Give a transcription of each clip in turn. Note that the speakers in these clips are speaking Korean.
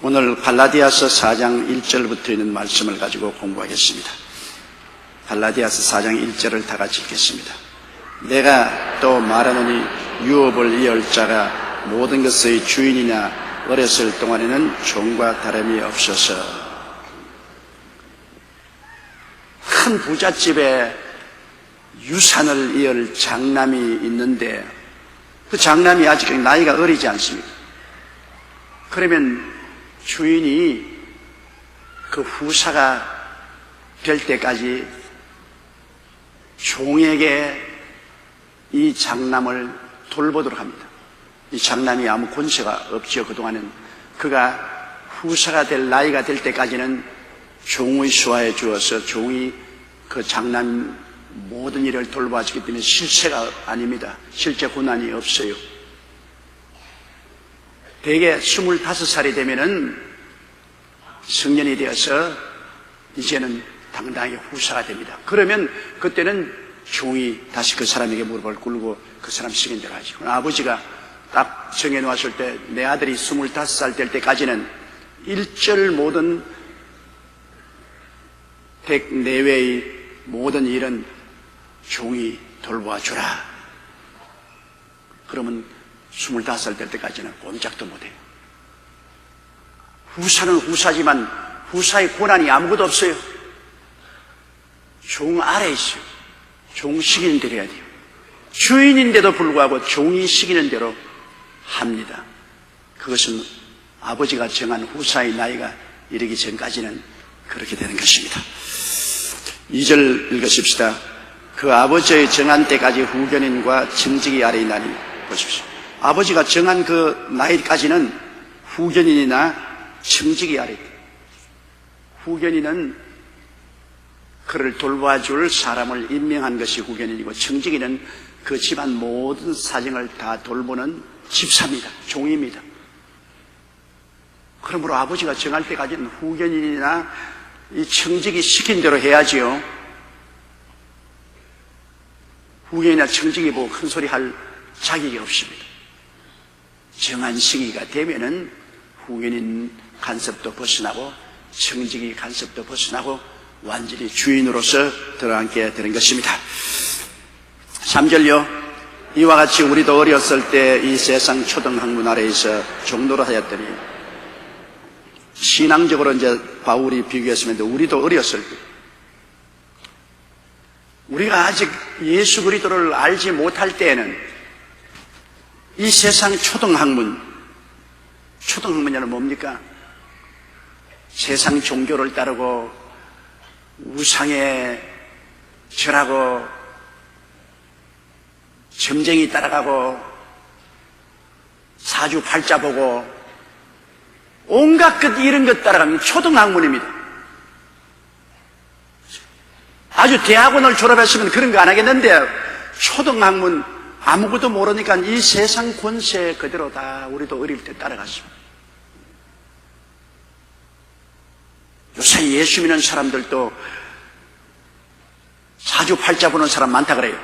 오늘 갈라디아서 4장 1절부터 있는 말씀을 가지고 공부하겠습니다. 갈라디아서 4장 1절을 다 같이 읽겠습니다. 내가 또 말하노니 유업을 이을 자가 모든 것의 주인이나 어렸을 동안에는 종과 다름이 없어서. 큰 부잣집에 유산을 이을 장남이 있는데 그 장남이 아직 나이가 어리지 않습니까? 그러면 주인이 그 후사가 될 때까지 종에게 이 장남을 돌보도록 합니다. 이 장남이 아무 권세가 없지요. 그동안은 그가 후사가 될 나이가 될 때까지는 종의 수하에 주어서 종이 그 장남 모든 일을 돌봐주기 때문에 실세가 아닙니다. 실제 고난이 없어요. 대개 25살이 되면은 성년이 되어서 이제는 당당하게 후사가 됩니다. 그러면 그때는 종이 다시 그 사람에게 무릎을 꿇고 그 사람 시킨 대로 하죠. 아버지가 딱 정해놓았을 때 내 아들이 25살 될 때까지는 일절 모든 댁 내외의 모든 일은 종이 돌봐주라. 그러면 25살 될 때까지는 꼼짝도 못해요. 후사는 후사지만 후사의 고난이 아무것도 없어요. 종 아래에 있어요. 종 시키는 대로 해야 돼요. 주인인데도 불구하고 종이 시키는 대로 합니다. 그것은 아버지가 정한 후사의 나이가 이르기 전까지는 그렇게 되는 것입니다. 2절 읽으십시다. 그 아버지의 정한 때까지 후견인과 청지기 아래에 있나니. 보십시오. 아버지가 정한 그 나이까지는 후견인이나 청지기 아래. 후견인은 그를 돌봐줄 사람을 임명한 것이 후견인이고, 청지기는 그 집안 모든 사정을 다 돌보는 집사입니다. 종입니다. 그러므로 아버지가 정할 때까지는 후견인이나 이 청지기 시킨 대로 해야지요. 후견이나 청지기 보고 큰 소리 할 자격이 없습니다. 정한 시기가 되면은 후견인 간섭도 벗어나고 청지기 간섭도 벗어나고 완전히 주인으로서 들어앉게 되는 것입니다. 3절요. 이와 같이 우리도 어렸을 때 이 세상 초등학문 아래에서 종노릇 하였더니, 신앙적으로 이제 바울이 비교했으면 우리도 어렸을 때, 우리가 아직 예수 그리스도를 알지 못할 때에는 이 세상 초등학문이란 뭡니까? 세상 종교를 따르고 우상에 절하고 점쟁이 따라가고 사주팔자 보고 온갖 것 이런 것 따라가면 초등학문입니다. 아주 대학원을 졸업했으면 그런 거 안 하겠는데 초등학문 아무것도 모르니까 이 세상 권세 그대로 다 우리도 어릴 때 따라갔습니다. 요새 예수 믿는 사람들도 사주팔자 보는 사람 많다 그래요.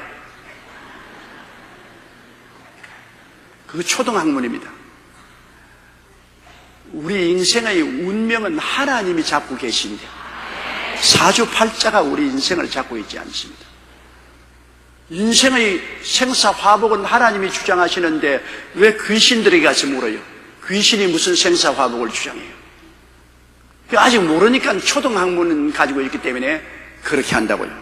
그거 초등학문입니다. 우리 인생의 운명은 하나님이 잡고 계신데 사주팔자가 우리 인생을 잡고 있지 않습니다. 인생의 생사화복은 하나님이 주장하시는데 왜 귀신들에게 가서 물어요? 귀신이 무슨 생사화복을 주장해요? 아직 모르니까 초등학문은 가지고 있기 때문에 그렇게 한다고요.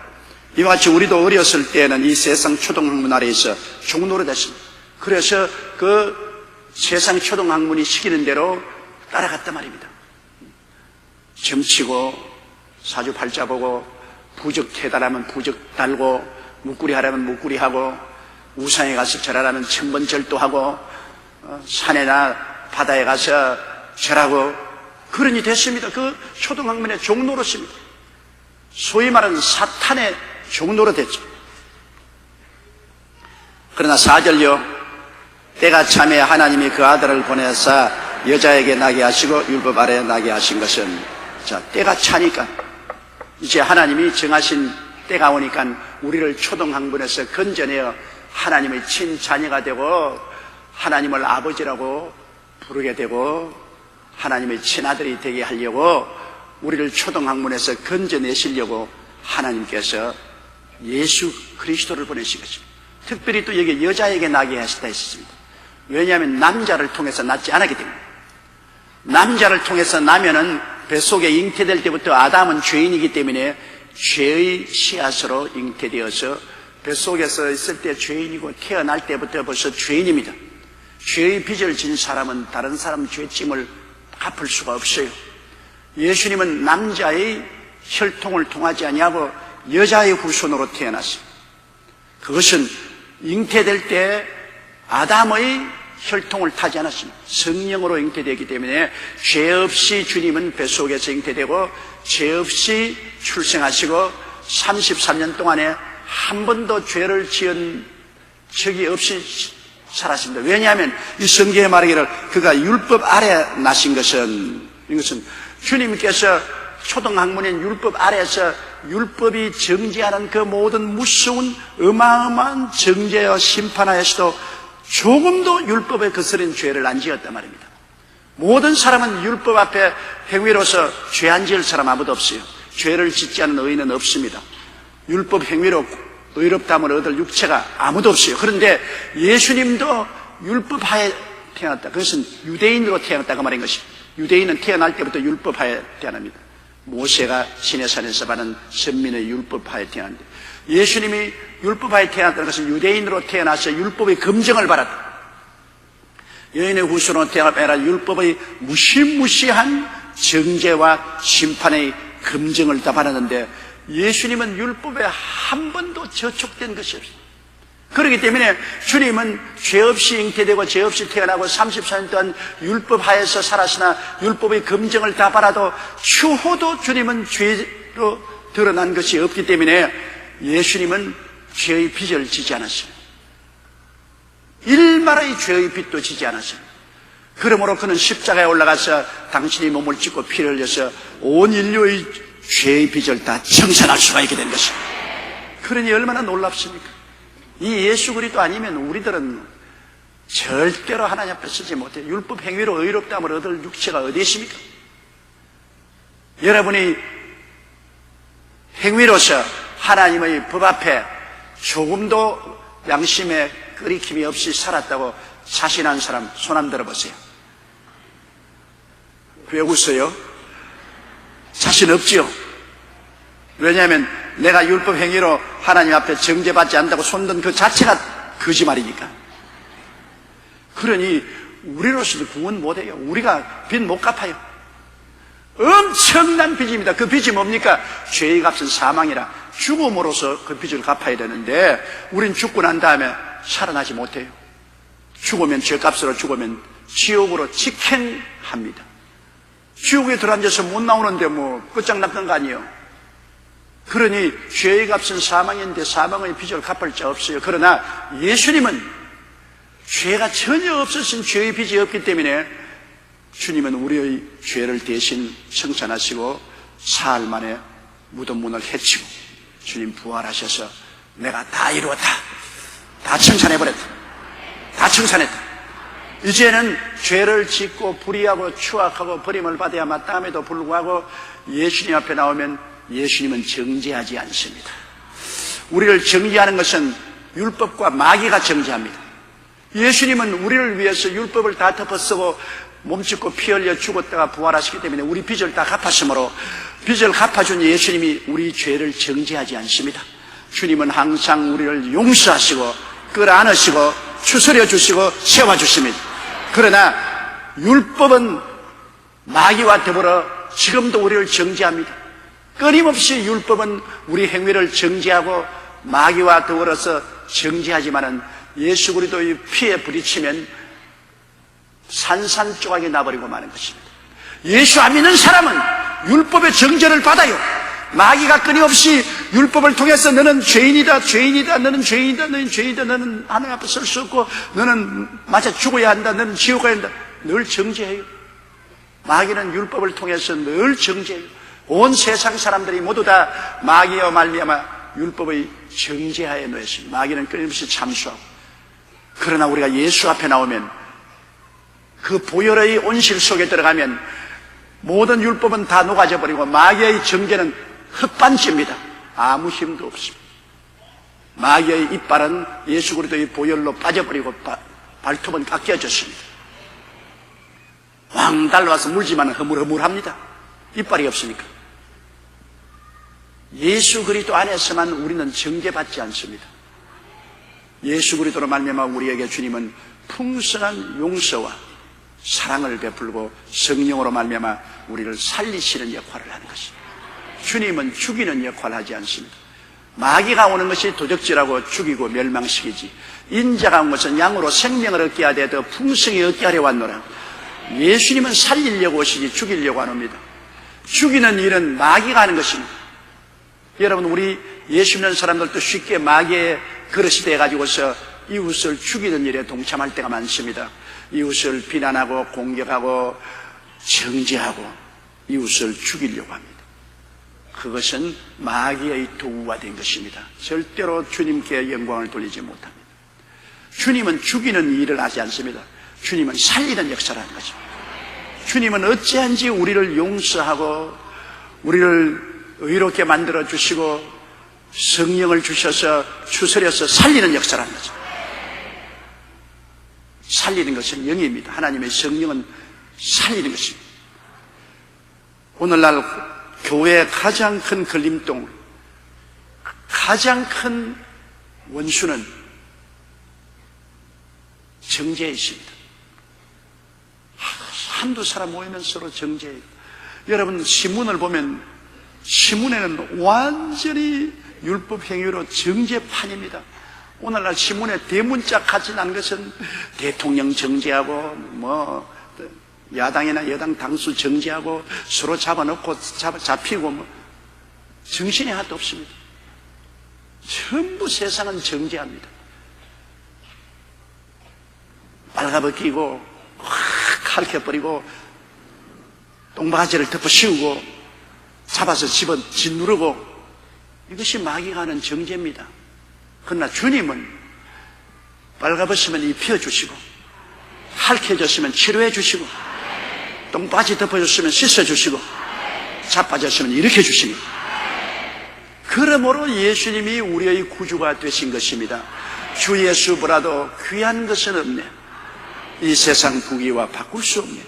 이와 같이 우리도 어렸을 때는 이 세상 초등학문 아래에서 종노릇 했습니다. 그래서 그 세상 초등학문이 시키는 대로 따라갔단 말입니다. 점치고 사주팔자 보고 부적 태달하면 부적 달고 묵구리 하라면 묵구리 하고 우상에 가서 절하라면 천번절도 하고 산에나 바다에 가서 절하고 그러니 됐습니다. 그 초등학문의 종노릇입니다. 소위 말하는 사탄의 종노릇했죠. 그러나 4절요. 때가 참에 하나님이 그 아들을 보내사 여자에게 나게 하시고 율법 아래 나게 하신 것은, 자, 때가 차니까 이제 하나님이 정하신 때가 오니까 우리를 초등학문에서 건져내어 하나님의 친자녀가 되고 하나님을 아버지라고 부르게 되고 하나님의 친아들이 되게 하려고 우리를 초등학문에서 건져내시려고 하나님께서 예수 그리스도를 보내신 것입니다. 특별히 또 여기 여자에게 나게 하시다 했습니다. 왜냐하면 남자를 통해서 낳지 않았기 때문에. 남자를 통해서 나면은 뱃속에 잉태될 때부터 아담은 죄인이기 때문에 죄의 씨앗으로 잉태되어서 뱃속에서 있을 때 죄인이고 태어날 때부터 벌써 죄인입니다. 죄의 빚을 진 사람은 다른 사람 죄짐을 갚을 수가 없어요. 예수님은 남자의 혈통을 통하지 아니하고 여자의 후손으로 태어났어요. 그것은 잉태될 때 아담의 혈통을 타지 않았습니다. 성령으로 잉태되기 때문에 죄 없이 주님은 뱃속에서 잉태되고 죄 없이 출생하시고 33년 동안에 한 번도 죄를 지은 적이 없이 살았습니다. 왜냐하면 이 성경에 말하기를 그가 율법 아래 나신 것은, 이것은 주님께서 초등학문인 율법 아래에서 율법이 정죄하는 그 모든 무서운 어마어마한 정죄와 심판하에서도 조금도 율법에 거스른 죄를 안 지었단 말입니다. 모든 사람은 율법 앞에 행위로서 죄 안 지을 사람 아무도 없어요. 죄를 짓지 않는 의인은 없습니다. 율법 행위로 의롭다함을 얻을 육체가 아무도 없어요. 그런데 예수님도 율법 하에 태어났다. 그것은 유대인으로 태어났다고 말인 것입니다. 유대인은 태어날 때부터 율법 하에 태어납니다. 모세가 시내산에서 받은 선민의 율법 하에 태어났는데 예수님이 율법 하에 태어났다는 것은 유대인으로 태어나서 율법의 검증을 받았다. 여인의 후손으로 태어나라 율법의 무시무시한 정죄와 심판의 검증을 다 받았는데 예수님은 율법에 한 번도 저촉된 것이 없습니다. 그렇기 때문에 주님은 죄 없이 잉태되고 죄 없이 태어나고 34년 동안 율법 하에서 살았으나 율법의 검증을 다 받아도 추호도 주님은 죄로 드러난 것이 없기 때문에 예수님은 죄의 빚을 지지 않았어요. 일말의 죄의 빚도 지지 않았어요. 그러므로 그는 십자가에 올라가서 당신이 몸을 찢고 피를 흘려서 온 인류의 죄의 빚을 다 청산할 수가 있게 된 것입니다. 그러니 얼마나 놀랍습니까? 이 예수 그리스도 아니면 우리들은 절대로 하나님 앞에 서지 못해요. 율법 행위로 의롭다함을 얻을 육체가 어디 있습니까? 여러분이 행위로서 하나님의 법 앞에 조금도 양심에 끄리킴이 없이 살았다고 자신한 사람 손 한번 들어보세요. 왜 웃어요? 자신 없지요? 왜냐하면 내가 율법 행위로 하나님 앞에 정죄받지 않는다고 손든 그 자체가 거짓말이니까. 그러니 우리로서도 구원 못해요. 우리가 빚 못 갚아요. 엄청난 빚입니다. 그 빚이 뭡니까? 죄의 값은 사망이라 죽음으로써 그 빚을 갚아야 되는데 우린 죽고 난 다음에 살아나지 못해요. 죽으면 죄값으로 죽으면 지옥으로 직행합니다. 지옥에 들어앉아서 못 나오는데 뭐 끝장났던 거 아니에요. 그러니 죄의 값은 사망인데 사망의 빚을 갚을 자 없어요. 그러나 예수님은 죄가 전혀 없으신 죄의 빚이 없기 때문에 주님은 우리의 죄를 대신 청산하시고 사흘 만에 무덤 문을 헤치고 주님 부활하셔서 내가 다 이루었다. 다 청산해버렸다. 다 청산했다. 이제는 죄를 짓고 불의하고 추악하고 버림을 받아야 마땅함에도 불구하고 예수님 앞에 나오면 예수님은 정죄하지 않습니다. 우리를 정죄하는 것은 율법과 마귀가 정죄합니다. 예수님은 우리를 위해서 율법을 다 덮어쓰고 몸짓고 피 흘려 죽었다가 부활하시기 때문에 우리 빚을 다 갚았으므로 빚을 갚아준 예수님이 우리 죄를 정죄하지 않습니다. 주님은 항상 우리를 용서하시고 끌어안으시고 추스려 주시고 세워주십니다. 그러나 율법은 마귀와 더불어 지금도 우리를 정죄합니다. 끊임없이 율법은 우리 행위를 정죄하고 마귀와 더불어서 정죄하지만은 예수 그리스도의 피에 부딪히면 산산조각이 나버리고 마는 것입니다. 예수 안 믿는 사람은 율법의 정죄를 받아요. 마귀가 끊임없이 율법을 통해서 너는 죄인이다, 죄인이다, 너는 죄인이다, 너는 죄인이다, 너는 하나님 앞에 설 수 없고 너는 맞아 죽어야 한다, 너는 지옥 가야 한다. 늘 정죄해요. 마귀는 율법을 통해서 늘 정죄해요. 온 세상 사람들이 모두 다 마귀와 말미암아 율법의 정죄하에 놓였습니다. 마귀는 끊임없이 참수하고. 그러나 우리가 예수 앞에 나오면 그 보혈의 온실 속에 들어가면 모든 율법은 다 녹아져 버리고 마귀의 정죄는 헛반지입니다. 아무 힘도 없습니다. 마귀의 이빨은 예수 그리스도의 보혈로 빠져버리고 발톱은 깎여졌습니다. 왕 달려와서 물지만 허물허물합니다. 이빨이 없으니까. 예수 그리스도 안에서만 우리는 정죄받지 않습니다. 예수 그리스도로 말미암아 우리에게 주님은 풍성한 용서와 사랑을 베풀고 성령으로 말미암아 우리를 살리시는 역할을 하는 것입니다. 주님은 죽이는 역할을 하지 않습니다. 마귀가 오는 것이 도적질하고 죽이고 멸망시키지, 인자가 온 것은 양으로 생명을 얻게 하되 더 풍성히 얻게 하려 왔노라. 예수님은 살리려고 오시지 죽이려고 안 옵니다. 죽이는 일은 마귀가 하는 것입니다. 여러분, 우리 예수 믿는 사람들도 쉽게 마귀의 그릇이 돼가지고서 이웃을 죽이는 일에 동참할 때가 많습니다. 이웃을 비난하고 공격하고 정죄하고 이웃을 죽이려고 합니다. 그것은 마귀의 도구가 된 것입니다. 절대로 주님께 영광을 돌리지 못합니다. 주님은 죽이는 일을 하지 않습니다. 주님은 살리는 역사를 하는 것입니다. 주님은 어찌한지 우리를 용서하고 우리를 의롭게 만들어 주시고 성령을 주셔서 추스려서 살리는 역사를 하는 거죠. 살리는 것은 영입니다. 하나님의 성령은 살리는 것입니다. 오늘날 교회의 가장 큰 걸림돌, 가장 큰 원수는 정죄에 있습니다. 한두 사람 모이면 서로 정죄해요. 여러분, 신문을 보면 신문에는 완전히 율법 행위로 정죄판입니다. 오늘날 신문에 대문짝 같이 난 것은 대통령 정죄하고 야당이나 여당 당수 정죄하고 서로 잡아놓고 잡히고 정신이 하나도 없습니다. 전부 세상은 정죄합니다. 빨가벗기고 확 가르쳐버리고 똥바가지를 덮어 씌우고 잡아서 집어 짓누르고, 이것이 마귀가 하는 정죄입니다. 그러나 주님은 빨가벗으면 입혀주시고 핥혀졌으면 치료해주시고 똥바지 덮어줬으면 씻어주시고 자빠졌으면 일으켜주십니다. 그러므로 예수님이 우리의 구주가 되신 것입니다. 주 예수보다도 귀한 것은 없네. 이 세상 부귀와 바꿀 수 없네.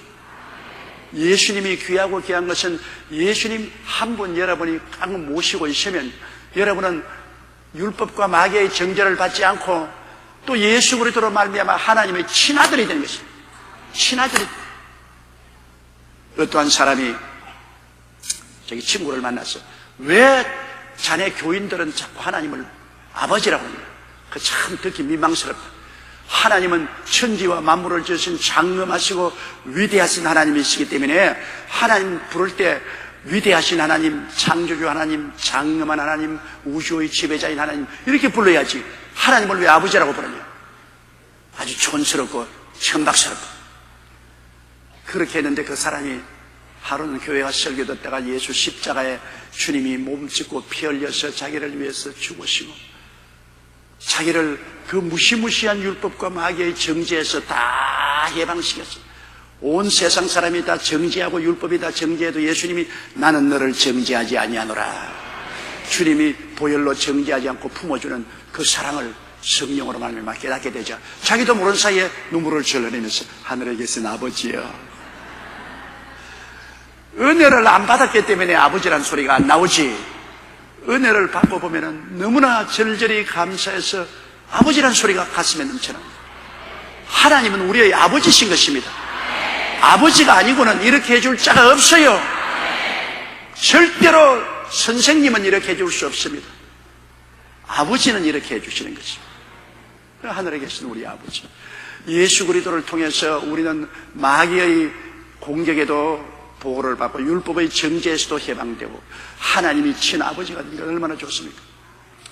예수님이 귀하고 귀한 것은 예수님 한 분 여러분이 딱 모시고 있으면 여러분은 율법과 마귀의 정죄를 받지 않고 또 예수 그리스도로 말미암아 하나님의 친아들이 되는 것입니다. 친아들이. 어떠한 사람이 저기 친구를 만났어. 왜 자네 교인들은 자꾸 하나님을 아버지라고 합니다. 그 참 듣기 민망스럽다. 하나님은 천지와 만물을 지으신 장엄하시고 위대하신 하나님이시기 때문에 하나님 부를 때 위대하신 하나님, 창조주 하나님, 장엄한 하나님, 우주의 지배자인 하나님 이렇게 불러야지 하나님을 왜 아버지라고 부르냐. 아주 촌스럽고 천박스럽고 그렇게 했는데 그 사람이 하루는 교회 가서 설교 듣다가 예수 십자가에 주님이 몸짓고 피 흘려서 자기를 위해서 죽으시고 자기를 그 무시무시한 율법과 마귀의 정죄에서 다 해방시켰어요. 온 세상 사람이 다 정죄하고 율법이 다 정죄해도 예수님이 나는 너를 정죄하지 아니하노라. 주님이 보혈로 정죄하지 않고 품어주는 그 사랑을 성령으로 말미암아 깨닫게 되자 자기도 모르는 사이에 눈물을 흘리면서 하늘에 계신 아버지여, 은혜를 안 받았기 때문에 아버지란 소리가 안 나오지, 은혜를 받고 보면은 너무나 절절히 감사해서 아버지란 소리가 가슴에 넘쳐납니다. 하나님은 우리의 아버지신 것입니다. 아버지가 아니고는 이렇게 해줄 자가 없어요. 절대로 선생님은 이렇게 해줄 수 없습니다. 아버지는 이렇게 해주시는 것입니다. 하늘에 계신 우리 아버지, 예수 그리스도를 통해서 우리는 마귀의 공격에도 보호를 받고 율법의 정죄에서도 해방되고 하나님이 친아버지가 되는 게 얼마나 좋습니까?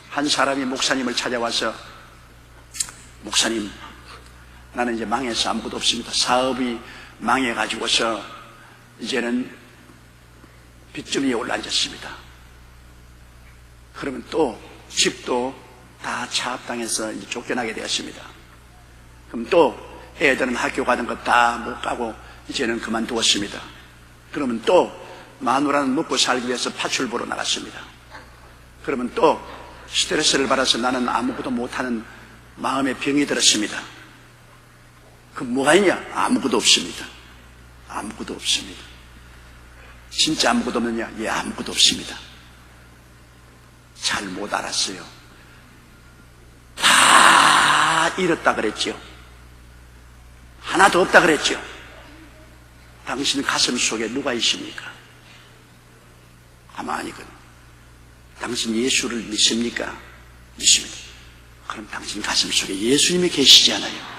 한 사람이 목사님을 찾아와서 목사님, 나는 이제 망해서 아무것도 없습니다. 사업이 망해가지고서 이제는 빚더미에 올라앉았습니다. 그러면 또 집도 다 차압당해서 이제 쫓겨나게 되었습니다. 그럼 또 애들은 학교 가는 거 다 못 가고 이제는 그만두었습니다. 그러면 또 마누라는 먹고 살기 위해서 파출 보러 나갔습니다. 그러면 또 스트레스를 받아서 나는 아무것도 못하는 마음의 병이 들었습니다. 그럼 뭐가 있냐? 아무것도 없습니다. 아무것도 없습니다. 진짜 아무것도 없느냐? 예, 아무것도 없습니다. 잘 못 알았어요. 다 잃었다 그랬죠. 하나도 없다 그랬죠. 당신 가슴 속에 누가 있습니까? 가만히건. 당신 예수를 믿습니까? 믿습니다. 그럼 당신 가슴 속에 예수님이 계시잖아요.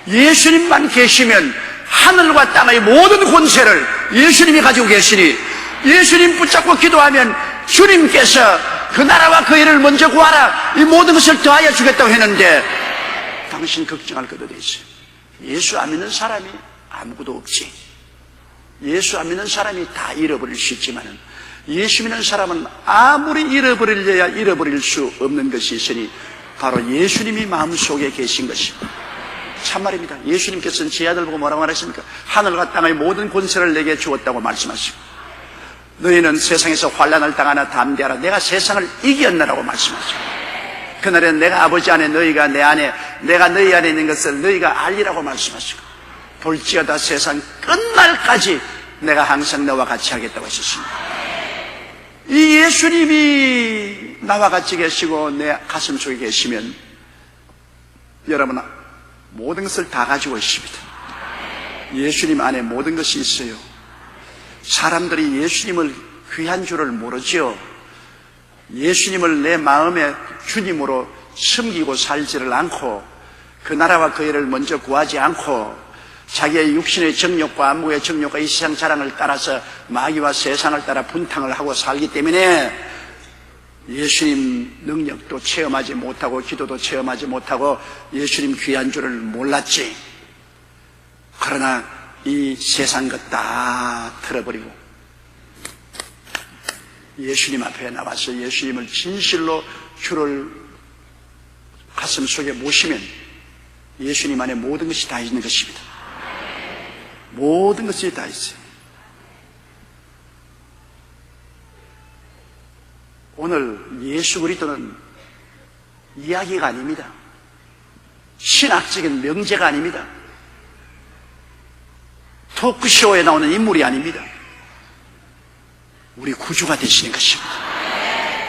예수님만 계시면 하늘과 땅의 모든 권세를 예수님이 가지고 계시니, 예수님 붙잡고 기도하면 주님께서 그 나라와 그 일을 먼저 구하라, 이 모든 것을 더하여 주겠다고 했는데 당신 걱정할 것도 돼 있어요. 예수 안 믿는 사람이 아무것도 없지. 예수 안 믿는 사람이 다 잃어버릴 수 있지만 예수 믿는 사람은 아무리 잃어버리려야 잃어버릴 수 없는 것이 있으니 바로 예수님이 마음속에 계신 것입니다. 참말입니다. 예수님께서는 제 아들 보고 뭐라고 말했습니까? 하늘과 땅의 모든 권세를 내게 주었다고 말씀하시고, 너희는 세상에서 환난을 당하나 담대하라, 내가 세상을 이겼느라고 말씀하시고, 그날에는 내가 아버지 안에 너희가 내 안에, 내가 너희 안에 있는 것을 너희가 알리라고 말씀하시고, 볼지어다 세상 끝날까지 내가 항상 너와 같이 하겠다고 하셨습니다. 이 예수님이 나와 같이 계시고 내 가슴 속에 계시면 여러분 모든 것을 다 가지고 있습니다. 예수님 안에 모든 것이 있어요. 사람들이 예수님을 귀한 줄을 모르죠. 예수님을 내 마음의 주님으로 섬기고 살지를 않고 그 나라와 그 일을 먼저 구하지 않고 자기의 육신의 정욕과 안목의 정욕과 이 세상 자랑을 따라서 마귀와 세상을 따라 분탕을 하고 살기 때문에 예수님 능력도 체험하지 못하고 기도도 체험하지 못하고 예수님 귀한 줄을 몰랐지. 그러나 이 세상 것 다 틀어버리고 예수님 앞에 나와서 예수님을 진실로 주를 가슴 속에 모시면 예수님 안에 모든 것이 다 있는 것입니다. 모든 것이 다 있어요. 오늘 예수 그리스도는 이야기가 아닙니다. 신학적인 명제가 아닙니다. 토크쇼에 나오는 인물이 아닙니다. 우리 구주가 되시는 것입니다.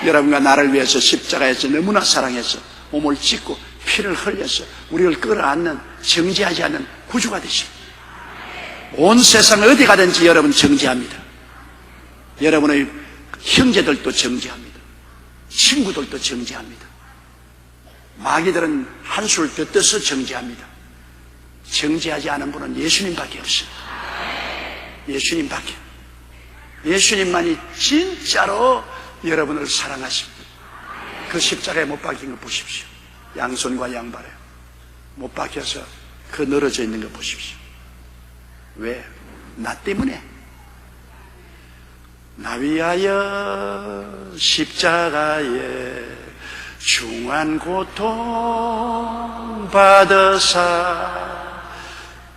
여러분과 나를 위해서 십자가에서 너무나 사랑해서 몸을 찢고 피를 흘려서 우리를 끌어안는 정죄하지 않는 구주가 되십니다. 온 세상 어디 가든지 여러분 정죄합니다. 여러분의 형제들도 정죄합니다. 친구들도 정죄합니다. 마귀들은 한술 더 떠서 정죄합니다. 정죄하지 않은 분은 예수님밖에 없습니다. 예수님밖에. 예수님만이 진짜로 여러분을 사랑하십니다. 그 십자가에 못 박힌 거 보십시오. 양손과 양발에 못 박혀서 그 늘어져 있는 거 보십시오. 왜? 나 때문에. 나 위하여 십자가에 중한 고통 받으사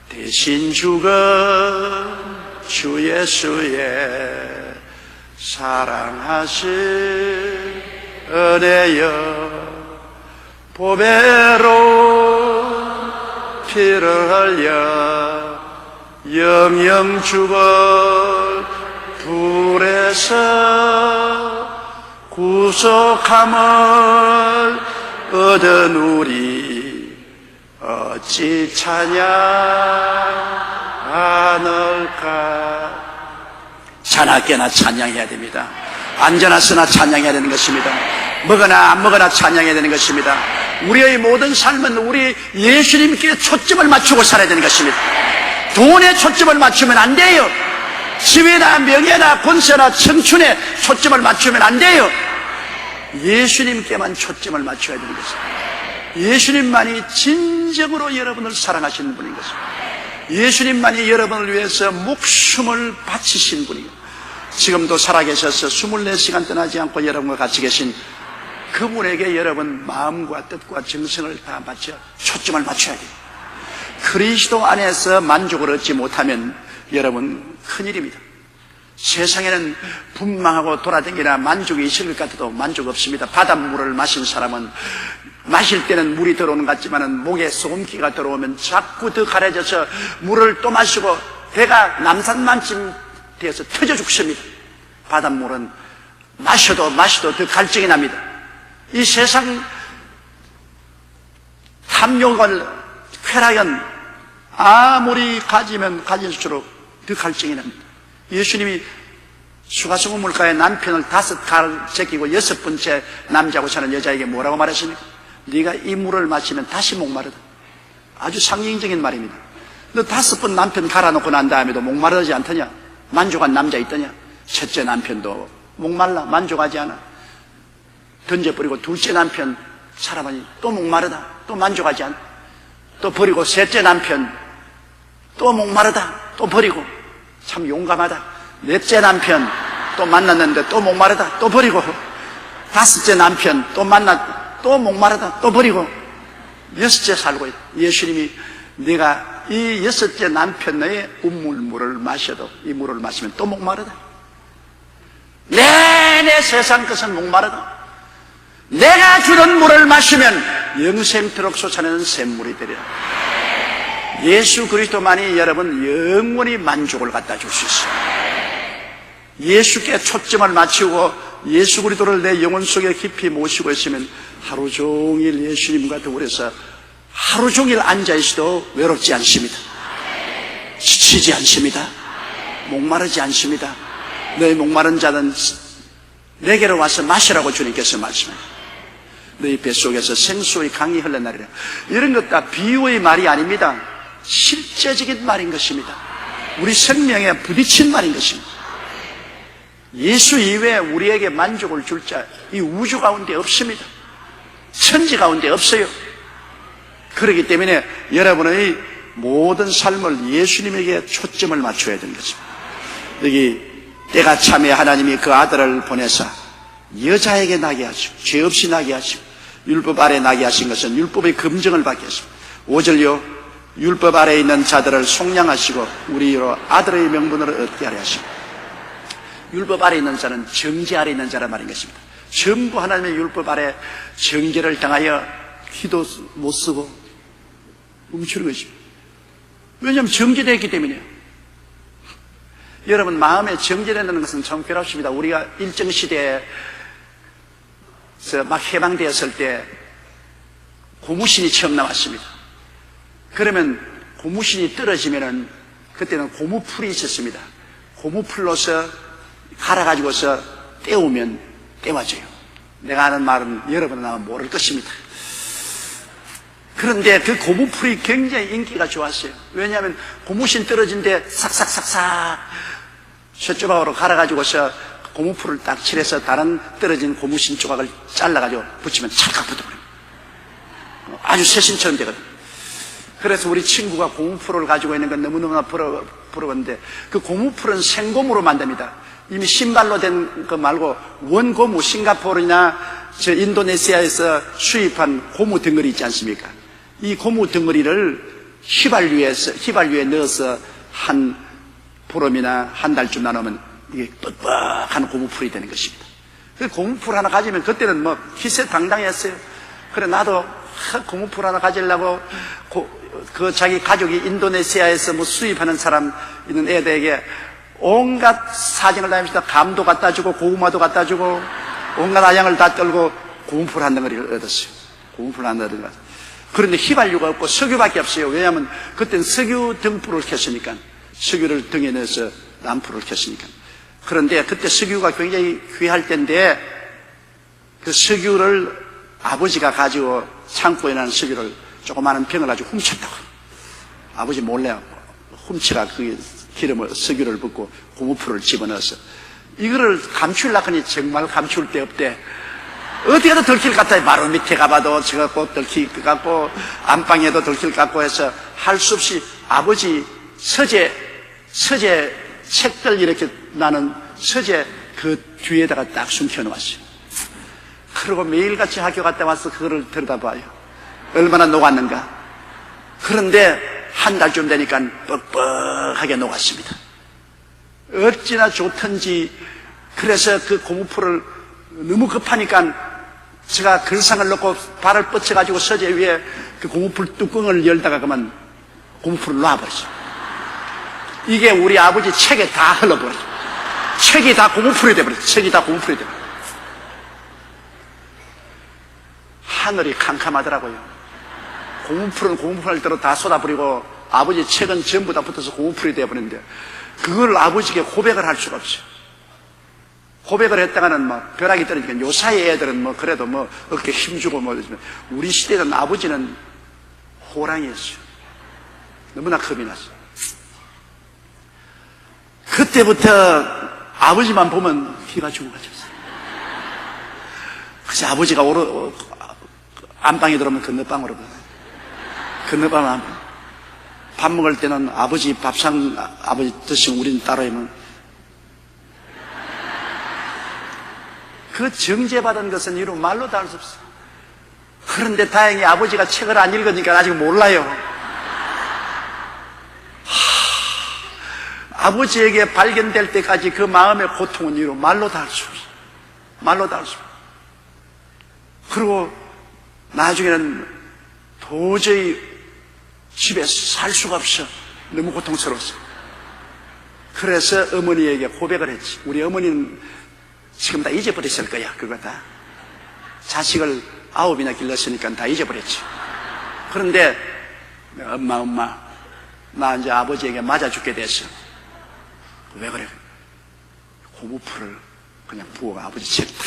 대신 죽은 주 예수의 사랑하신 은혜여 보배로 피를 흘려 영영 죽을 불에서 구속함을 얻은 우리 어찌 찬양하늘까. 자나깨나 찬양해야 됩니다. 앉아나서나 찬양해야 되는 것입니다. 먹으나 안 먹으나 찬양해야 되는 것입니다. 우리의 모든 삶은 우리 예수님께 초점을 맞추고 살아야 되는 것입니다. 돈에 초점을 맞추면 안 돼요. 지위나 명예나 권세나 청춘에 초점을 맞추면 안 돼요. 예수님께만 초점을 맞춰야 되는 것입니다. 예수님만이 진정으로 여러분을 사랑하시는 분인 것입니다. 예수님만이 여러분을 위해서 목숨을 바치신 분이고 지금도 살아계셔서 24시간 떠나지 않고 여러분과 같이 계신 그분에게 여러분 마음과 뜻과 정성을 다 맞춰 초점을 맞춰야 돼요. 그리스도 안에서 만족을 얻지 못하면 여러분 큰일입니다. 세상에는 분망하고 돌아다니나 만족이 있을 것 같아도 만족 없습니다. 바닷물을 마신 사람은 마실 때는 물이 들어오는 것 같지만 목에 소금기가 들어오면 자꾸 더 가려져서 물을 또 마시고 배가 남산만쯤 되어서 터져 죽습니다. 바닷물은 마셔도 더 갈증이 납니다. 이 세상 탐욕을, 쾌락은 아무리 가지면 가질수록 더 갈증이 납니다. 예수님이 수가성호 물가에 남편을 5갈 제끼고 6번째 남자하고 사는 여자에게 뭐라고 말했습니까? 네가 이 물을 마시면 다시 목마르다. 아주 상징적인 말입니다. 너 5번 남편 갈아놓고 난 다음에도 목마르지 않더냐? 만족한 남자 있더냐? 첫째 남편도 목말라 만족하지 않아. 던져버리고 둘째 남편 사람이 또 목마르다. 또 만족하지 않아. 또 버리고 셋째 남편 또 목마르다. 또 버리고. 참 용감하다. 넷째 남편 또 만났는데 또 목마르다. 또 버리고. 5째 남편 또 또 목마르다. 또 버리고. 6째 살고 있다. 예수님이 네가 이 6째 남편의 우물물을 마셔도 이 물을 마시면 또 목마르다. 내내 세상 것은 목마르다. 내가 주는 물을 마시면 영생토록 솟아내는 샘물이 되리라. 예수 그리스도만이 여러분 영원히 만족을 갖다 줄 수 있어요. 예수께 초점을 맞추고 예수 그리스도를 내 영혼 속에 깊이 모시고 있으면 하루 종일 예수님과 더불어서 하루 종일 앉아있어도 외롭지 않습니다. 지치지 않습니다. 목마르지 않습니다. 너희 목마른 자는 내게로 와서 마시라고 주님께서 말씀합니다. 너희 뱃속에서 생수의 강이 흘러나리라. 이런 것 다 비유의 말이 아닙니다. 실제적인 말인 것입니다. 우리 생명에 부딪힌 말인 것입니다. 예수 이외에 우리에게 만족을 줄 자 이 우주 가운데 없습니다. 천지 가운데 없어요. 그렇기 때문에 여러분의 모든 삶을 예수님에게 초점을 맞춰야 되는 것입니다. 여기 때가 참에 하나님이 그 아들을 보내사 여자에게 나게 하시고 죄 없이 나게 하시고 율법 아래 나게 하신 것은 율법의 검증을 받게 하십니다. 5절요 율법 아래 있는 자들을 속량하시고 우리로 아들의 명분을 얻게 하려 하십니다. 율법 아래 있는 자는 정죄 아래 있는 자란 말인 것입니다. 전부 하나님의 율법 아래 정죄를 당하여 기도 못 쓰고 훔치는 것입니다. 왜냐하면 정죄되어 있기 때문이에요. 여러분 마음에 정죄된다는 것은 참 괴롭습니다. 우리가 일정 시대에 막 해방되었을 때 고무신이 처음 나왔습니다. 그러면 고무신이 떨어지면은 그때는 고무풀이 있었습니다. 고무풀로서 갈아가지고서 떼우면 떼와져요. 내가 하는 말은 여러분은 아마 모를 것입니다. 그런데 그 고무풀이 굉장히 인기가 좋았어요. 왜냐하면 고무신 떨어진 데 싹싹싹싹 셔조각으로 갈아가지고서 고무풀을 딱 칠해서 다른 떨어진 고무신 조각을 잘라가지고 붙이면 찰칵 붙어버려요. 아주 새신처럼 되거든요. 그래서 우리 친구가 고무풀을 가지고 있는 건 너무너무나 부러웠는데 그 고무풀은 생고무로 만듭니다. 이미 신발로 된 거 말고 원고무, 싱가포르나 저 인도네시아에서 수입한 고무 덩어리 있지 않습니까? 이 고무 덩어리를 휘발유에 넣어서 한 보름이나 한 달쯤 나누면 이게 뻑뻑한 고무풀이 되는 것입니다. 그 고무풀 하나 가지면 그때는 뭐 기세당당했어요. 그래 나도 고무풀 하나 가지려고 그 자기 가족이 인도네시아에서 뭐 수입하는 사람 있는 애들에게 온갖 사정을 다니면서 감도 갖다 주고 고구마도 갖다 주고 온갖 아양을 다 떨고 고무풀 한 덩어리를 얻었어요. 고무풀 한 덩어리를 얻었어요. 그런데 휘발유가 없고 석유밖에 없어요. 왜냐하면 그때는 석유 등불을 켰으니까 석유를 등에 넣어서 람프를 켰으니까. 그런데 그때 석유가 굉장히 귀할 때인데 그 석유를 아버지가 가지고 창고에 난 석유를 조그마한 병을 가지고 훔쳤다고. 아버지 몰래 훔치라 그 기름을 석유를 붓고 고무풀을 집어넣어서 이거를 감추려고 하니 정말 감출 데 없대. 어디 가도 들킬 것 같아요. 바로 밑에 가봐도 저거 들킬 것 같고 안방에도 들킬 것 같고 해서 할 수 없이 아버지 서재 책들 이렇게 나는 서재 그 뒤에다가 딱 숨겨놓았어요. 그리고 매일같이 학교 갔다 와서 그거를 들여다봐요. 얼마나 녹았는가. 그런데 한 달쯤 되니까 뻑뻑하게 녹았습니다. 어찌나 좋던지. 그래서 그 고무풀을 너무 급하니까 제가 글상을 넣고 발을 뻗쳐가지고 서재 위에 그 고무풀 뚜껑을 열다가 그만 고무풀을 놔버렸어요. 이게 우리 아버지 책에 다 흘러버렸어요. 책이 다 고무풀이 돼버렸어요. 책이 다 고무풀이 돼버렸어요. 하늘이 캄캄하더라고요. 고무풀은 고무풀대로 다 쏟아버리고 아버지 책은 전부 다 붙어서 고무풀이 되어버렸는데 그걸 아버지에게 고백을 할 수가 없어요. 고백을 했다가는 막 벼락이 떨어지니까 요 사이 애들은 뭐 그래도 뭐 어깨 힘주고 뭐 우리 시대는 아버지는 호랑이였어요. 너무나 겁이 났어요. 그때부터 아버지만 보면 기가 죽어가졌어요. 그래서 아버지가 안방에 들어오면 건너방으로 가요. 건너방 밥 먹을 때는 아버지 밥상 아버지 드시고 우리는 따라오면 그 정죄받은 것은 이루 말로 다 할 수 없어요. 그런데 다행히 아버지가 책을 안 읽으니까 아직 몰라요. 아버지에게 발견될 때까지 그 마음의 고통은 이루 말로 다 할 수 없어요. 말로 다 할 수 없어요. 그리고 나중에는 도저히 집에 살 수가 없어. 너무 고통스러웠어. 그래서 어머니에게 고백을 했지. 우리 어머니는 지금 다 잊어버렸을 거야. 그거 다. 자식을 9이나 길렀으니까 다 잊어버렸지. 그런데 엄마 나 이제 아버지에게 맞아 죽게 됐어. 왜 그래? 고무풀을 그냥 부어가 아버지 책 다.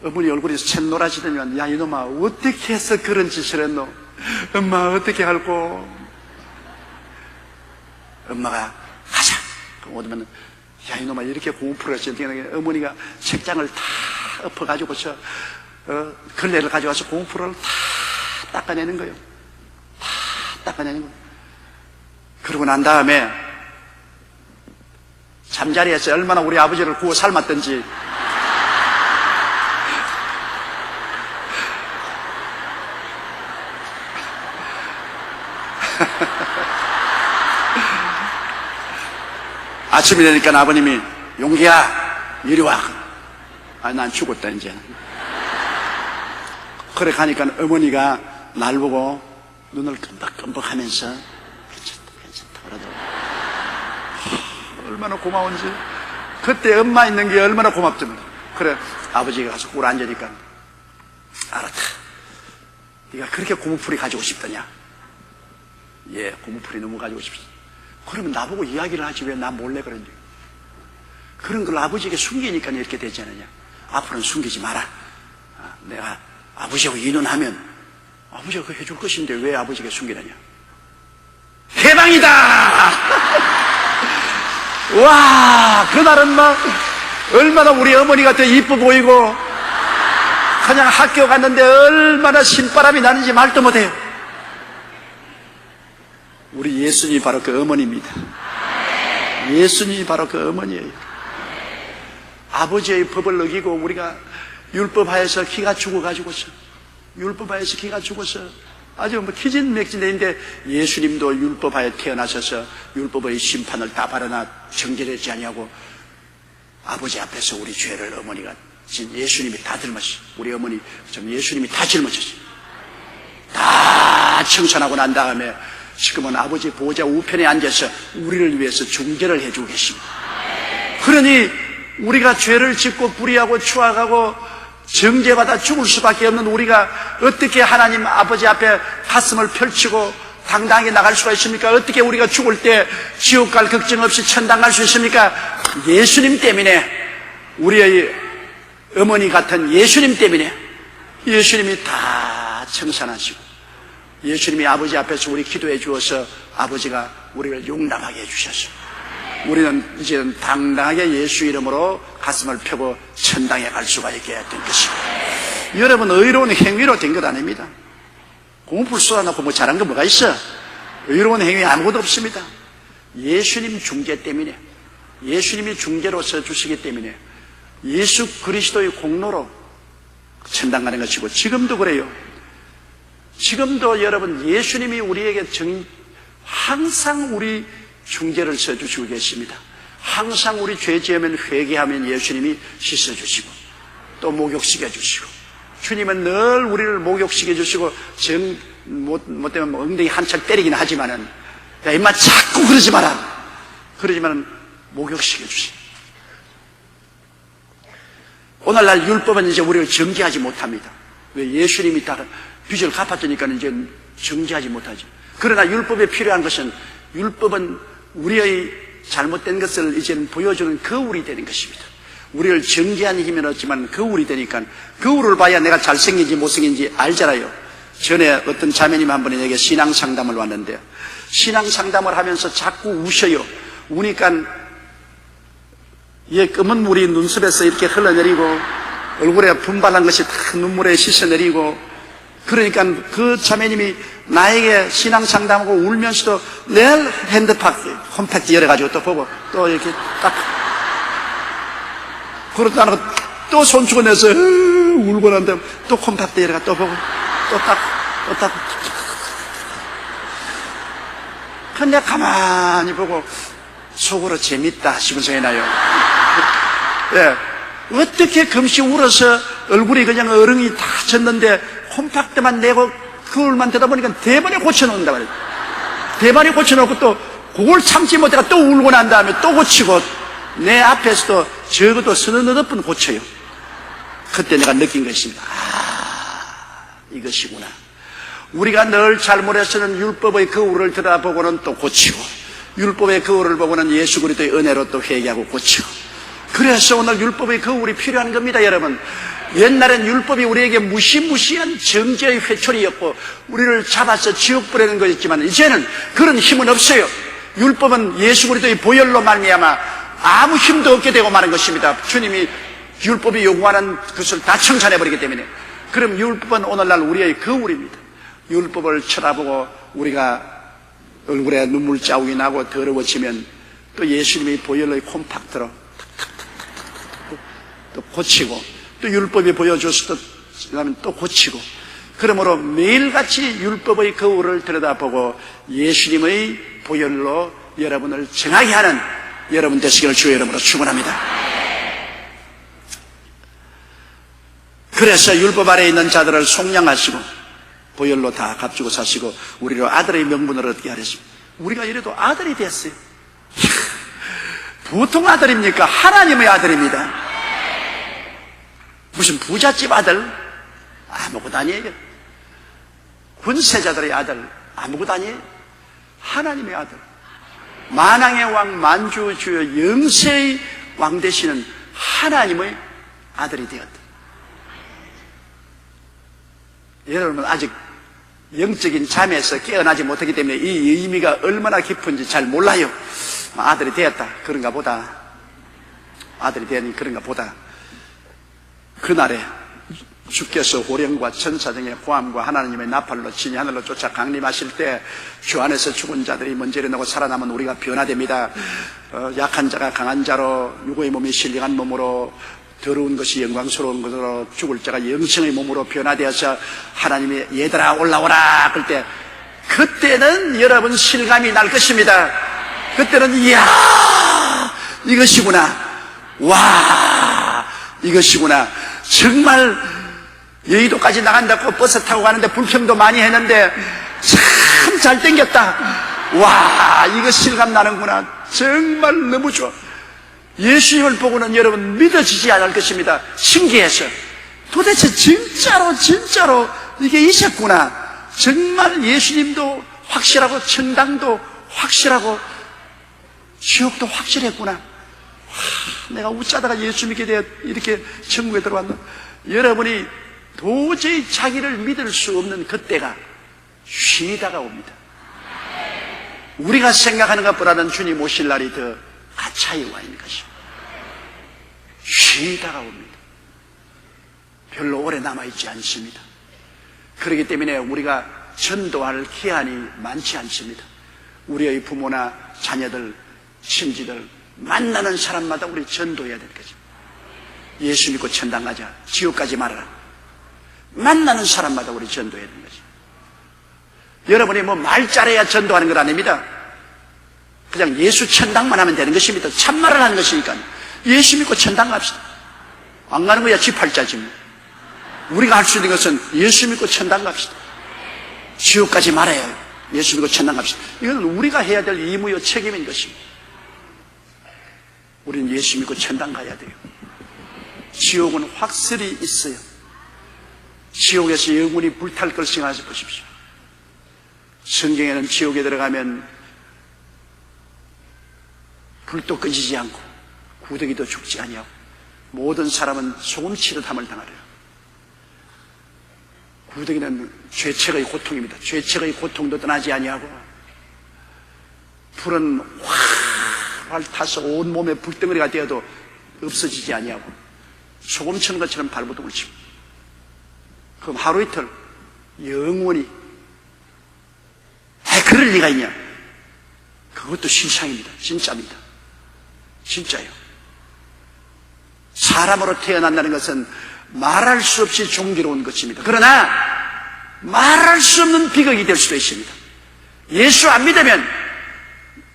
어머니 얼굴에서 샛노라지더니만 야 이놈아 어떻게 해서 그런 짓을 했노? 엄마 어떻게 할꼬? 엄마가 가자. 그럼 오면 야 이놈아 이렇게 고무풀을 했으니까 어머니가 책장을 다 엎어가지고서 걸레를 가져와서 고무풀을 다 닦아내는 거예요. 다 닦아내는 거예요. 그러고 난 다음에 잠자리에서 얼마나 우리 아버지를 구워 삶았던지 아침이 되니까 아버님이 용기야 이리 와. 아, 난 죽었다 이제. 그래 가니까 어머니가 날 보고 눈을 끔박끔박 하면서 괜찮다 그러더라고. 얼마나 고마운지. 그때 엄마 있는 게 얼마나 고맙지. 그래 아버지가 가서 꿇어 앉으니까 알았다. 네가 그렇게 고무풀이 가지고 싶더냐? 예, 고무풀이 너무 가지고 싶어. 그러면 나보고 이야기를 하지 왜 나 몰래 그런지. 그런 걸 아버지에게 숨기니까 이렇게 되지 않느냐. 앞으로는 숨기지 마라. 내가 아버지하고 인원하면 아버지가 그거 해줄 것인데 왜 아버지에게 숨기느냐. 해방이다. 와, 그날은 막 얼마나 우리 어머니가 더 이뻐 보이고 그냥 학교 갔는데 얼마나 신바람이 나는지 말도 못해요. 우리 예수님이 바로 그 어머니입니다. 예수님이 바로 그 어머니예요. 아버지의 법을 어기고 우리가 율법하에서 기가 죽어가지고서 율법하에서 기가 죽어서 아주 뭐 기진맥진인데 예수님도 율법하에 태어나셔서 율법의 심판을 다 바라나 정결하지 아니하고 아버지 앞에서 우리 죄를 어머니가 예수님이 다 짊었어요. 우리 어머니 예수님이 다 짊어졌어요. 다 청산하고 난 다음에 지금은 아버지 보좌 우편에 앉아서 우리를 위해서 중재를 해주고 계십니다. 그러니 우리가 죄를 짓고 불의하고 추악하고 정죄받아 죽을 수밖에 없는 우리가 어떻게 하나님 아버지 앞에 가슴을 펼치고 당당하게 나갈 수가 있습니까? 어떻게 우리가 죽을 때 지옥 갈 걱정 없이 천당 갈 수 있습니까? 예수님 때문에, 우리의 어머니 같은 예수님 때문에 예수님이 다 청산하시고 예수님이 아버지 앞에서 우리 기도해 주어서 아버지가 우리를 용납하게 해주셨어. 우리는 이제는 당당하게 예수 이름으로 가슴을 펴고 천당에 갈 수가 있게 된 것입니다. 여러분, 의로운 행위로 된 것 아닙니다. 고무풀 쏟아놓고 뭐 잘한 거 뭐가 있어? 의로운 행위 아무것도 없습니다. 예수님 중재 때문에, 예수님이 중재로서 주시기 때문에, 예수 그리스도의 공로로 천당 가는 것이고, 지금도 그래요. 지금도 여러분 예수님이 우리에게 항상 우리 중재를 서주시고 계십니다. 항상 우리 죄 지으면 회개하면 예수님이 씻어주시고 또 목욕시켜주시고, 주님은 늘 우리를 목욕시켜주시고 뭐 때문에 엉덩이 한참 때리긴 하지만은, 야 임마 자꾸 그러지 마라, 그러지만은 목욕시켜주시고. 오늘날 율법은 이제 우리를 정죄하지 못합니다. 왜? 예수님이 다 빚을 갚았으니까 이제 정죄하지 못하죠. 그러나 율법에 필요한 것은, 율법은 우리의 잘못된 것을 이제는 보여주는 거울이 되는 것입니다. 우리를 정죄하는 힘은 없지만 거울이 되니까, 거울을 봐야 내가 잘생긴지 못생긴지 알잖아요. 전에 어떤 자매님 한 분이 내게 신앙 상담을 왔는데요, 신앙 상담을 하면서 자꾸 우셔요. 우니까 이 검은 물이 눈썹에서 이렇게 흘러내리고 얼굴에 분발한 것이 다 눈물에 씻어내리고, 그러니까 그 자매님이 나에게 신앙 상담하고 울면서도 늘 핸드폰 홈팩트 열어가지고 또 보고 또 이렇게 딱 그러다 안 하고 또 손주고 내서 울고 난 다음에 또 홈팩트 열어가 또 보고 또 딱 그냥 가만히 보고 속으로 재밌다 싶은 생각이 나요. 예. 어떻게 금시 울어서 얼굴이 그냥 어른이 다 졌는데 콤팍트만 내고 그걸만 되다 보니까 대번에 고쳐놓는다 말이에요. 대번에 고쳐놓고 또 그걸 참지 못해가 또 울고 난 다음에 또 고치고, 내 앞에서도 적어도 서너 번 고쳐요. 그때 내가 느낀 것입니다. 이것이구나. 우리가 늘 잘못해서는 율법의 거울을 들여다보고는 또 고치고, 율법의 거울을 보고는 예수 그리스도의 은혜로 또 회개하고 고치고. 그래서 오늘 율법의 거울이 필요한 겁니다, 여러분. 옛날엔 율법이 우리에게 무시무시한 정죄의 회초리였고 우리를 잡아서 지옥 보내는 거였지만, 이제는 그런 힘은 없어요. 율법은 예수 그리스도의 보혈로 말미암아 아무 힘도 없게 되고 마는 것입니다. 주님이 율법이 요구하는 것을 다 청산해버리기 때문에. 그럼 율법은 오늘날 우리의 거울입니다. 율법을 쳐다보고 우리가 얼굴에 눈물 자국이 나고 더러워지면 또 예수님의 보혈로의 콤팍트로 또 고치고, 또 율법이 보여줘서 또 고치고, 그러므로 매일같이 율법의 거울을 들여다보고 예수님의 보혈로 여러분을 정하게 하는 여러분 되시기를 주의 이름으로 축원합니다. 그래서 율법 아래에 있는 자들을 속량하시고 보혈로 다 값주고 사시고 우리로 아들의 명분을 얻게 하셨습니다. 우리가 이래도 아들이 됐어요. 보통 아들입니까? 하나님의 아들입니다. 무슨 부잣집 아들? 아무것도 아니에요. 군세자들의 아들? 아무것도 아니에요. 하나님의 아들, 만왕의 왕, 만주주여 영세의 왕 되시는 하나님의 아들이 되었다. 여러분은 아직 영적인 잠에서 깨어나지 못하기 때문에 이 의미가 얼마나 깊은지 잘 몰라요. 아들이 되었다, 그런가 보다. 아들이 되니 그런가 보다. 그날에 주께서 호령과 천사등의 호함과 하나님의 나팔로 진이 하늘로 쫓아 강림하실 때 주 안에서 죽은 자들이 먼저 일어나고 살아남은 우리가 변화됩니다. 약한 자가 강한 자로, 육의 몸이 신령한 몸으로, 더러운 것이 영광스러운 것으로, 죽을 자가 영생의 몸으로 변화되어서 하나님이 얘들아 올라오라 그럴 때, 그때는 여러분 실감이 날 것입니다. 그때는 이야 이것이구나, 와 이것이구나. 정말 여의도까지 나간다고 버스 타고 가는데 불평도 많이 했는데 참 잘 땡겼다. 와 이거 실감 나는구나. 정말 너무 좋아. 예수님을 보고는 여러분 믿어지지 않을 것입니다. 신기해서 도대체 진짜로 이게 있었구나. 정말 예수님도 확실하고 천당도 확실하고 지옥도 확실했구나. 내가 웃자다가 예수 믿게 되어 이렇게 천국에 들어왔나. 여러분이 도저히 자기를 믿을 수 없는 그때가 쉬다가 옵니다. 우리가 생각하는 것보다는 주님 오실 날이 더 가차히 와 있는 것입니다. 쉬다가 옵니다. 별로 오래 남아있지 않습니다. 그렇기 때문에 우리가 전도할 기한이 많지 않습니다. 우리의 부모나 자녀들, 친지들 만나는 사람마다 우리 전도해야 될 것입니다. 예수 믿고 천당 가자, 지옥 가지 말아라. 만나는 사람마다 우리 전도해야 되는 것입니다. 여러분이 뭐 말 잘해야 전도하는 건 아닙니다. 그냥 예수 천당만 하면 되는 것입니다. 참말을 하는 것이니까. 예수 믿고 천당 갑시다. 안 가는 거야 지팔자지 뭐. 우리가 할 수 있는 것은 예수 믿고 천당 갑시다. 지옥까지 말아야 해요. 예수 믿고 천당 갑시다. 이건 우리가 해야 될 의무요 책임인 것입니다. 우리는 예수 믿고 천당 가야 돼요. 지옥은 확실히 있어요. 지옥에서 영원히 불탈 걸 생각해서 보십시오. 성경에는 지옥에 들어가면 불도 꺼지지 않고 구더기도 죽지 아니하고 모든 사람은 소금치듯 함을 당하래요. 구더기는 죄책의 고통입니다. 죄책의 고통도 떠나지 아니하고 불은 활 타서 온몸에 불덩어리가 되어도 없어지지 아니하고 소금 치는 것처럼 발버둥을 치고 그럼 하루 이틀 영원히 그럴 리가 있냐? 그것도 실상입니다. 진짜입니다. 진짜요. 사람으로 태어난다는 것은 말할 수 없이 종교로운 것입니다. 그러나 말할 수 없는 비극이 될 수도 있습니다. 예수 안 믿으면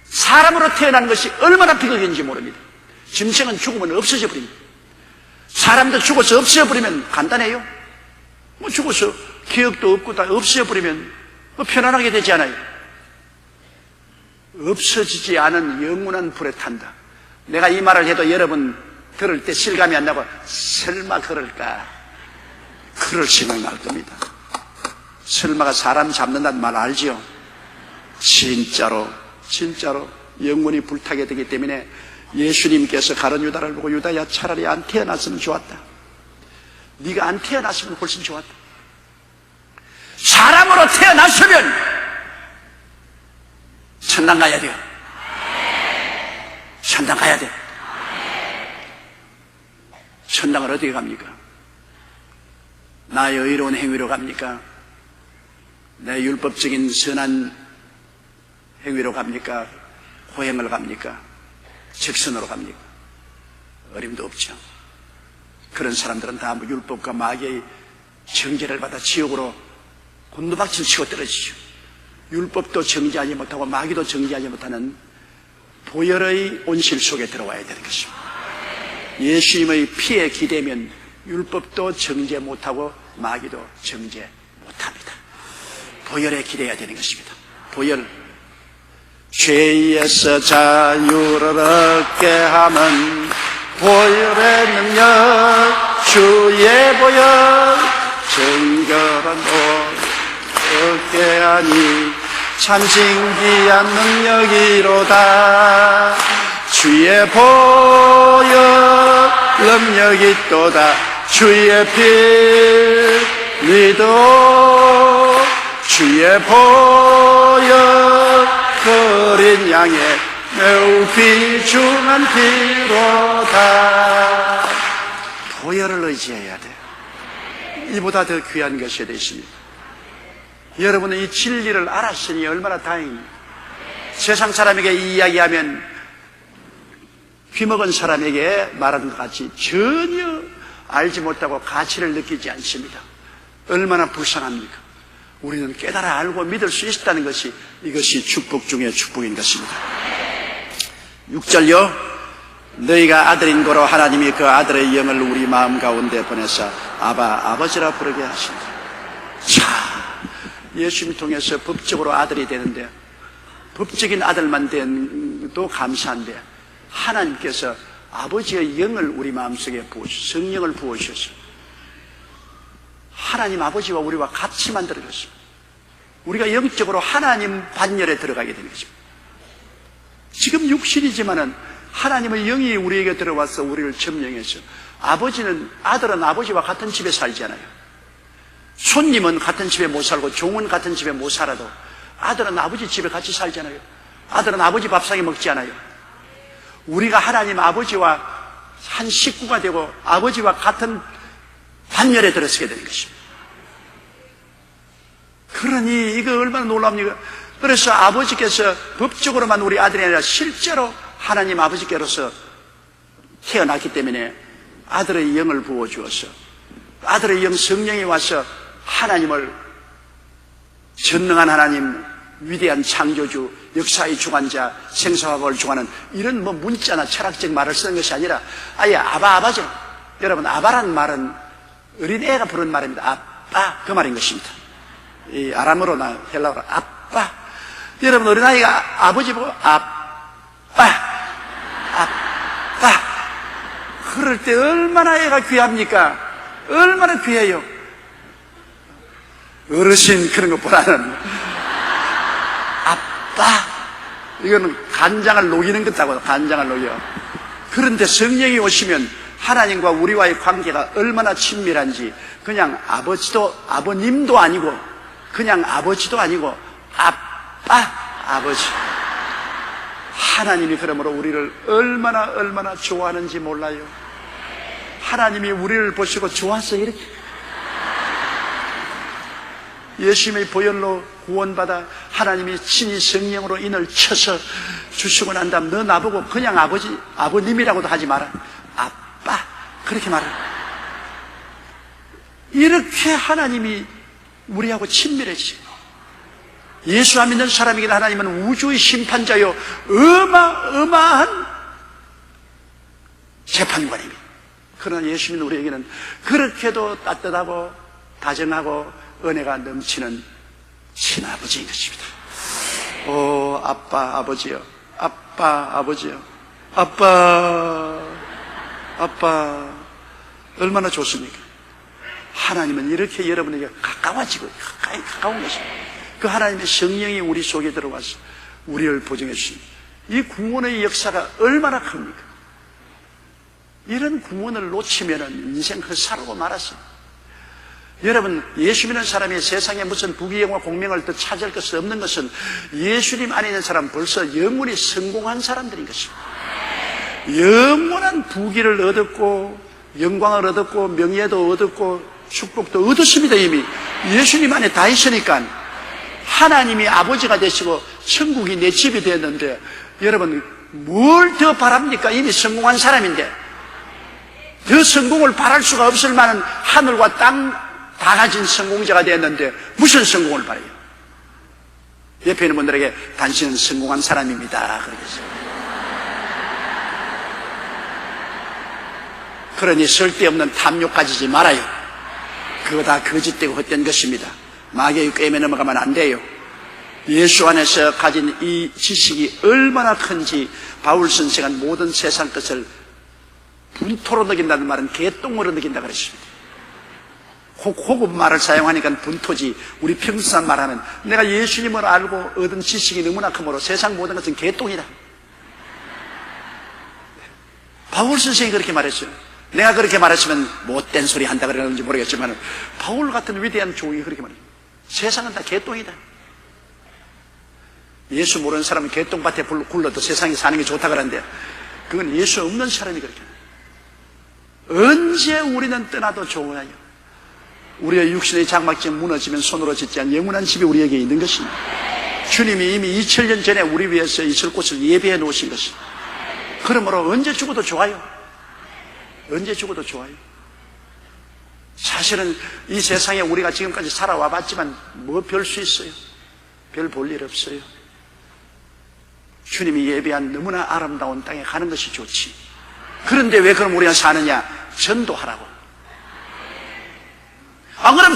사람으로 태어난 것이 얼마나 비극인지 모릅니다. 짐승은 죽으면 없어져 버립니다. 사람도 죽어서 없어져 버리면 간단해요. 뭐 죽어서 기억도 없고 다 없어져 버리면 뭐 편안하게 되지 않아요. 없어지지 않은 영원한 불에 탄다. 내가 이 말을 해도 여러분 들을 때 실감이 안 나고 설마 그럴까? 그럴 생각이 날 겁니다. 설마가 사람 잡는다는 말 알지요? 진짜로 영원히 불타게 되기 때문에 예수님께서 가룟 유다를 보고 유다야 차라리 안 태어났으면 좋았다. 네가 안 태어났으면 훨씬 좋았다. 사람으로 태어났으면 천당 가야 돼요. 천당 가야 돼. 천당을 어디에 갑니까? 나의 의로운 행위로 갑니까? 내 율법적인 선한 행위로 갑니까? 호행을 갑니까? 직선으로 갑니까? 어림도 없죠. 그런 사람들은 다 율법과 마귀의 정죄를 받아 지옥으로 곤두박질 치고 떨어지죠. 율법도 정죄하지 못하고 마귀도 정죄하지 못하는 보혈의 온실 속에 들어와야 되는 것입니다. 예수님의 피에 기대면 율법도 정죄 못하고 마귀도 정죄 못합니다. 보혈에 기대야 되는 것입니다. 보혈. 죄에서 자유를 얻게 함은 보혈의 능력, 주의 보혈, 정결한 옷 얻게 하니 참 신기한 능력이로다. 주의 보혈 능력이 있도다. 주의 피 믿어 주의 보혈 어린 양의 매우 귀중한 피로다. 보혈을 의지해야 돼. 이보다 더 귀한 것이 어디 있습니까? 여러분은 이 진리를 알았으니 얼마나 다행입니다. 세상 사람에게 이 이야기하면 귀먹은 사람에게 말하는 것 같이 전혀 알지 못하고 가치를 느끼지 않습니다. 얼마나 불쌍합니까? 우리는 깨달아 알고 믿을 수 있다는 것이 이것이 축복 중의 축복인 것입니다. 6절요. 너희가 아들인 고로 하나님이 그 아들의 영을 우리 마음 가운데 보내사 아버지라 부르게 하신다. 자, 예수님 통해서 법적으로 아들이 되는데 법적인 아들만 된도 감사한데 하나님께서 아버지의 영을 우리 마음속에 부으셔서 성령을 부으셔서 하나님 아버지와 우리와 같이 만들어졌습니다. 우리가 영적으로 하나님 반열에 들어가게 되는 것입니다. 지금 육신이지만은 하나님의 영이 우리에게 들어와서 우리를 점령해서 아들은 아버지와 같은 집에 살잖아요. 손님은 같은 집에 못 살고 종은 같은 집에 못 살아도 아들은 아버지 집에 같이 살잖아요. 아들은 아버지 밥상에 먹지 않아요. 우리가 하나님 아버지와 한 식구가 되고 아버지와 같은 반열에 들어서게 되는 것입니다. 그러니 이거 얼마나 놀랍니까? 그래서 아버지께서 법적으로만 우리 아들이 아니라 실제로 하나님 아버지께로서 태어났기 때문에 아들의 영을 부어주어서 아들의 영 성령이 와서 하나님을 전능한 하나님, 위대한 창조주, 역사의 주관자, 생사화복을 주관하는 이런 문자나 철학적 말을 쓰는 것이 아니라 아예 아바죠. 여러분, 아바란 말은 어린애가 부르는 말입니다. 아빠, 그 말인 것입니다. 이 아람어로나 헬라어로 아빠. 여러분, 어린아이가 아버지 보고 아빠. 그럴 때 얼마나 애가 귀합니까? 얼마나 귀해요. 어르신 그런 것보다는 아빠. 이거는 간장을 녹이는 것하고 간장을 녹여. 그런데 성령이 오시면 하나님과 우리와의 관계가 얼마나 친밀한지, 그냥 아버님도 아니고, 그냥 아버지도 아니고, 아버지. 하나님이 그러므로 우리를 얼마나 좋아하는지 몰라요. 하나님이 우리를 보시고 좋아서 이렇게 예수님의 보혈로 구원받아 하나님이 친히 성령으로 인을 쳐서 주시고 난 다음 너 나보고 그냥 아버님이라고도 하지 마라. 아빠. 그렇게 말해. 이렇게 하나님이 우리하고 친밀해지죠. 예수 안 믿는 사람에게는 하나님은 우주의 심판자요 어마어마한 재판관입니다. 그러나 예수 믿는 우리에게는 그렇게도 따뜻하고 다정하고 은혜가 넘치는 친아버지인 것입니다. 오, 아빠, 아버지요. 아빠, 아버지요. 아빠. 얼마나 좋습니까? 하나님은 이렇게 여러분에게 가까워지고 가까운 것입니다. 그 하나님의 성령이 우리 속에 들어와서 우리를 보증해 주십니다. 이 구원의 역사가 얼마나 큽니까? 이런 구원을 놓치면 인생 헛살고 말았어요. 여러분, 예수 믿는 사람이 세상에 무슨 부귀영화 공명을 더 찾을 것이 없는 것은 예수님 안에 있는 사람은 벌써 영원히 성공한 사람들인 것입니다. 영원한 부귀를 얻었고 영광을 얻었고 명예도 얻었고 축복도 얻었습니다. 이미 예수님 안에 다 있으니까 하나님이 아버지가 되시고 천국이 내 집이 되었는데 여러분 뭘 더 바랍니까? 이미 성공한 사람인데 더 성공을 바랄 수가 없을 만한 하늘과 땅 다 가진 성공자가 되었는데 무슨 성공을 바라요? 옆에 있는 분들에게 당신은 성공한 사람입니다 그러겠어요. 그러니 쓸데없는 탐욕 가지지 말아요. 그거 다 거짓되고 헛된 것입니다. 마귀의 꾀임에 넘어가면 안 돼요. 예수 안에서 가진 이 지식이 얼마나 큰지 바울 선생은 모든 세상 것을 분토로 느낀다는 말은 개똥으로 느낀다 그랬습니다. 호급 말을 사용하니까 분토지, 우리 평소한 말하면 내가 예수님을 알고 얻은 지식이 너무나 크므로 세상 모든 것은 개똥이다. 바울 선생이 그렇게 말했어요. 내가 그렇게 말했으면 못된 소리 한다 그러는지 모르겠지만 바울 같은 위대한 종이 그렇게 말해요. 세상은 다 개똥이다. 예수 모르는 사람은 개똥밭에 굴러도 세상에 사는 게 좋다 그러는데 그건 예수 없는 사람이 그렇게 해요. 언제 우리는 떠나도 좋아요. 우리의 육신의 장막이 무너지면 손으로 짓지 않은 영원한 집이 우리에게 있는 것입니다. 주님이 이미 2000년 전에 우리 위해서 있을 곳을 예비해 놓으신 것입니다. 그러므로 언제 죽어도 좋아요. 언제 죽어도 좋아요. 사실은 이 세상에 우리가 지금까지 살아와 봤지만 뭐 별 수 있어요? 별 볼 일 없어요. 주님이 예비한 너무나 아름다운 땅에 가는 것이 좋지. 그런데 왜 그럼 우리가 사느냐? 전도하라고.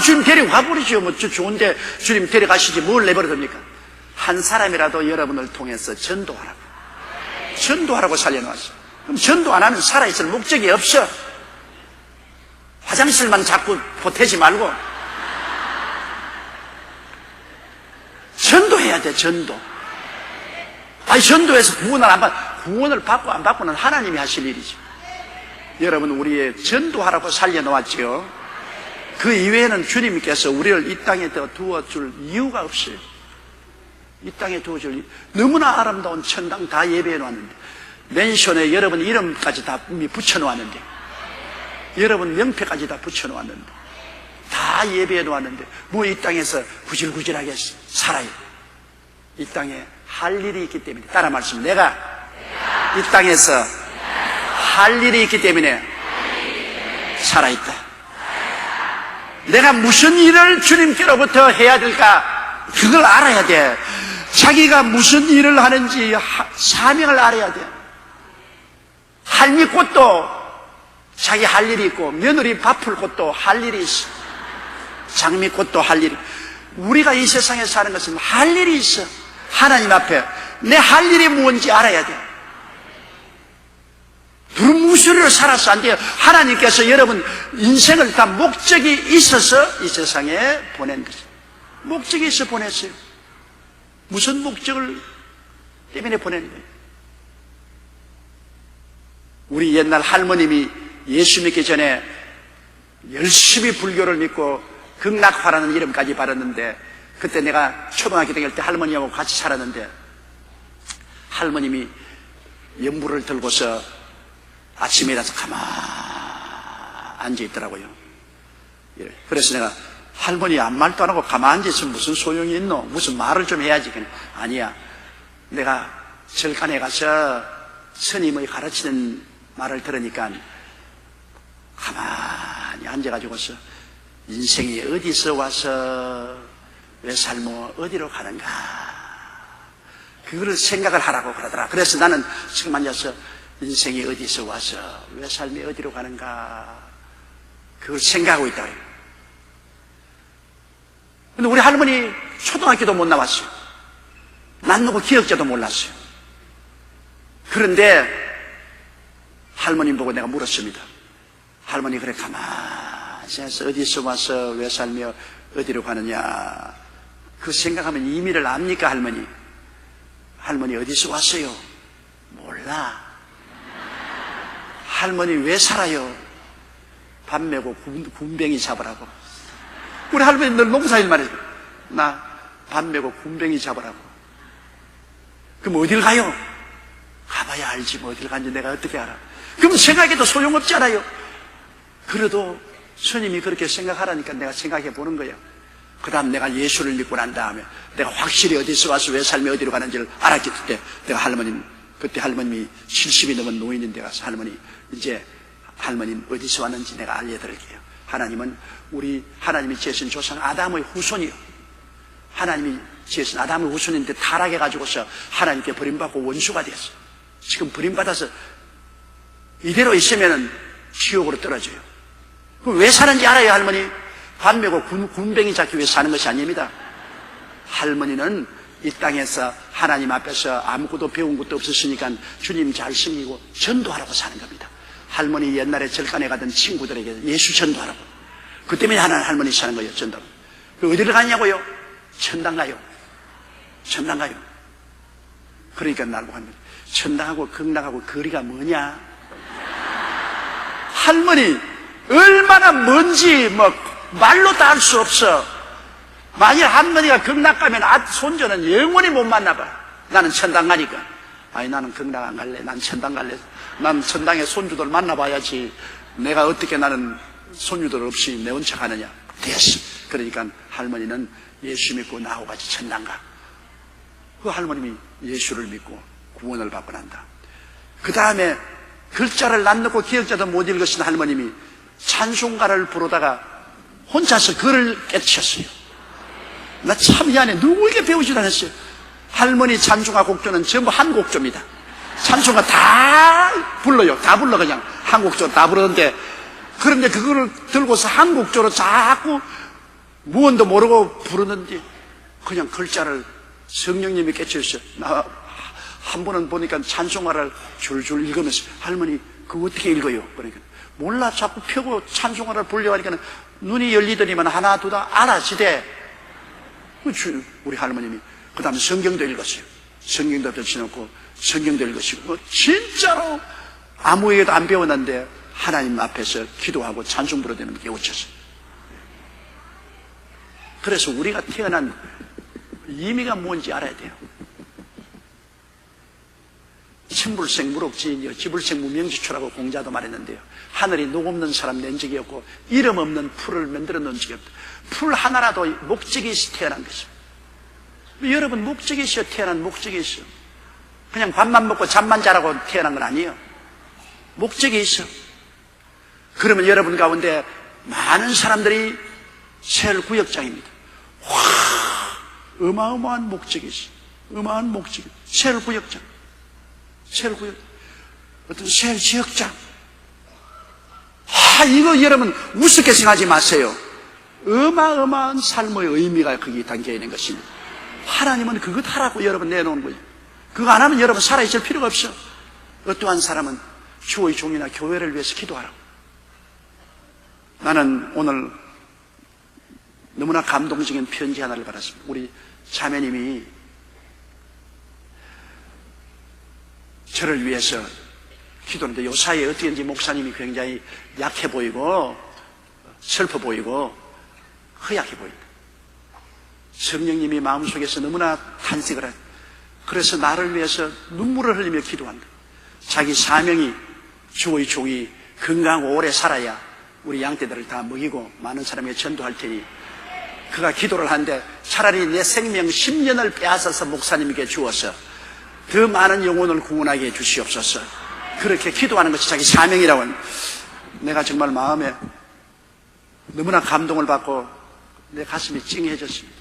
그럼 주님 데려가 버리죠. 뭐 좋은데 주님 데려가시지 뭘 내버려둡니까? 한 사람이라도 여러분을 통해서 전도하라고. 전도하라고 살려놓았어. 그럼 전도 안 하면 살아있을 목적이 없어. 화장실만 자꾸 보태지 말고 전도해야 돼. 전도. 전도해서 구원을 받고 안 받고는 하나님이 하실 일이죠. 여러분 우리의 전도하라고 살려놓았죠. 그 이외에는 주님께서 우리를 이 땅에 두어줄 이유가 없어요. 이 땅에 두어줄 너무나 아름다운 천당 다 예배해 놓았는데 맨션에 여러분 이름까지 다 붙여 놓았는데 여러분 명패까지 다 붙여 놓았는데 다 예배해 놓았는데 뭐 이 땅에서 구질구질하게 살아요. 이 땅에 할 일이 있기 때문에 따라 말씀 내가 이 땅에서 할 일이 있기 때문에 살아있다. 내가 무슨 일을 주님께로부터 해야 될까? 그걸 알아야 돼. 자기가 무슨 일을 하는지 사명을 알아야 돼. 할미꽃도 자기 할 일이 있고, 며느리 밥풀 꽃도 할 일이 있어. 장미꽃도 할 일이. 우리가 이 세상에 사는 것은 할 일이 있어. 하나님 앞에 내 할 일이 뭔지 알아야 돼. 두루뭉술로 살아서 안 돼요. 하나님께서 여러분 인생을 다 목적이 있어서 이 세상에 보낸 것이에요. 목적이 있어 보냈어요. 무슨 목적을 때문에 보낸 거예요? 우리 옛날 할머님이 예수 믿기 전에 열심히 불교를 믿고 극락화라는 이름까지 받았는데, 그때 내가 초등학교 다닐 때 할머니하고 같이 살았는데, 할머님이 연불을 들고서 아침에 일어나서 가만히 앉아있더라고요. 그래서 내가 할머니 아무 말도 안 하고 가만히 앉아있으면 무슨 소용이 있노? 무슨 말을 좀 해야지. 아니야, 내가 절간에 가서 스님의 가르치는 말을 들으니까 가만히 앉아가지고서 인생이 어디서 와서 왜 살모 어디로 가는가, 그거를 생각을 하라고 그러더라. 그래서 나는 지금 앉아서 인생이 어디서 와서 왜 삶이 어디로 가는가, 그걸 생각하고 있다고요. 근데 우리 할머니 초등학교도 못 나왔어요. 난 누구 기억자도 몰랐어요. 그런데 할머니 보고 내가 물었습니다. 할머니, 그래 가만히 있어서 어디서 와서 왜 살며 어디로 가느냐, 그 생각하면 의미를 압니까? 할머니, 할머니 어디서 왔어요? 몰라. 할머니 왜 살아요? 밥 메고 군뱅이 잡으라고. 우리 할머니 늘 농사일만 해요. 나 밥 메고 군뱅이 잡으라고. 그럼 어딜 가요? 가봐야 알지 뭐 어딜 간지 내가 어떻게 알아. 그럼 생각해도 소용없잖아요. 그래도 스님이 그렇게 생각하라니까 내가 생각해 보는 거예요. 그 다음 내가 예수를 믿고 난 다음에 내가 확실히 어디서 와서 왜 삶이 어디로 가는지를 알았기 때문에 내가 그때 할머님이 70이 넘은 노인인데 가서 이제 할머님 어디서 왔는지 내가 알려드릴게요. 하나님은 하나님이 지으신 조상 아담의 후손이요. 하나님이 지으신 아담의 후손인데 타락해가지고서 하나님께 버림받고 원수가 됐어. 지금 버림받아서 이대로 있으면은 지옥으로 떨어져요. 그럼 왜 사는지 알아요, 할머니? 밥 메고 군뱅이 잡기 위해 사는 것이 아닙니다. 할머니는 이 땅에서 하나님 앞에서 아무것도 배운 것도 없었으니까 주님 잘 섬기고 전도하라고 사는 겁니다. 할머니 옛날에 절간에 가던 친구들에게 예수 전도하라고. 그 때문에 할머니 사는 거예요, 전도. 어디를 가냐고요? 천당 가요. 천당 가요. 그러니까 나보고 합니다. 천당하고 극락하고 거리가 뭐냐? 할머니 얼마나 먼지 말로 다 알 수 없어. 만일 할머니가 극락 가면 손주는 영원히 못 만나봐. 나는 천당 가니까. 아니 나는 극락 안 갈래. 난 천당 갈래. 난 천당에 손주들 만나봐야지. 내가 어떻게 나는 손주들 없이 내 혼자 가느냐. 됐어. 그러니까 할머니는 예수 믿고 나하고 같이 천당 가. 그 할머님이 예수를 믿고 구원을 받고 난다. 그 다음에 글자를 안 넣고 기억자도 못 읽으신 할머님이 찬송가를 부르다가 혼자서 글을 깨치셨어요. 나 참 미안해. 누구에게 배우지도 않았어요. 할머니 찬송가 곡조는 전부 한 곡조입니다. 찬송가 다 불러요. 다 불러 그냥 한 곡조 다 부르는데, 그런데 그거를 들고서 한 곡조로 자꾸 무언도 모르고 부르는데 그냥 글자를 성령님이 깨치셨어요. 나 한 번은 보니까 찬송가를 줄줄 읽으면서 할머니 그거 어떻게 읽어요? 그러니까 몰라. 자꾸 펴고 찬송가를 부르려고 하니까 눈이 열리더니만 하나 두다 알아지대. 우리 할머님이 그 다음에 성경도 읽었어요. 성경도 펼쳐놓고 성경도 읽으시고 진짜로 아무에게도 안 배웠는데 하나님 앞에서 기도하고 찬송 부르되면 깨우쳤어요. 그래서 우리가 태어난 의미가 뭔지 알아야 돼요. 침불생 무록지인이요 지불생 무명지초라고 공자도 말했는데요. 하늘이 녹 없는 사람 낸 적이 없고 이름 없는 풀을 만들어 놓은 적이 없다. 풀 하나라도 목적이 있어 태어난 것입니다. 여러분 목적이 있어요. 태어난 목적이 있어요. 그냥 밥만 먹고 잠만 자라고 태어난 건 아니에요. 목적이 있어. 그러면 여러분 가운데 많은 사람들이 세월 구역장입니다. 어마어마한 목적이지. 어마어마한 목적. 셀 구역장. 어떤 셀 지역장. 이거 여러분 우습게 생각하지 마세요. 어마어마한 삶의 의미가 거기 담겨 있는 것입니다. 하나님은 그것 하라고 여러분 내놓은 거예요. 그거 안 하면 여러분 살아있을 필요가 없어. 어떠한 사람은 주의 종이나 교회를 위해서 기도하라고. 나는 오늘 너무나 감동적인 편지 하나를 받았습니다. 우리 자매님이 저를 위해서 기도하는데 요 사이에 어떻게든지 목사님이 굉장히 약해 보이고 슬퍼 보이고 허약해 보인다. 성령님이 마음속에서 너무나 탄식을 한다. 그래서 나를 위해서 눈물을 흘리며 기도한다. 자기 사명이 주의 종이 건강하고 오래 살아야 우리 양떼들을 다 먹이고 많은 사람에게 전도할 테니 그가 기도를 하는데 차라리 내 생명 10년을 빼앗아서 목사님에게 주어서 더 많은 영혼을 구원하게 해 주시옵소서. 그렇게 기도하는 것이 자기 사명이라고 하는. 내가 정말 마음에 너무나 감동을 받고 내 가슴이 찡해졌습니다.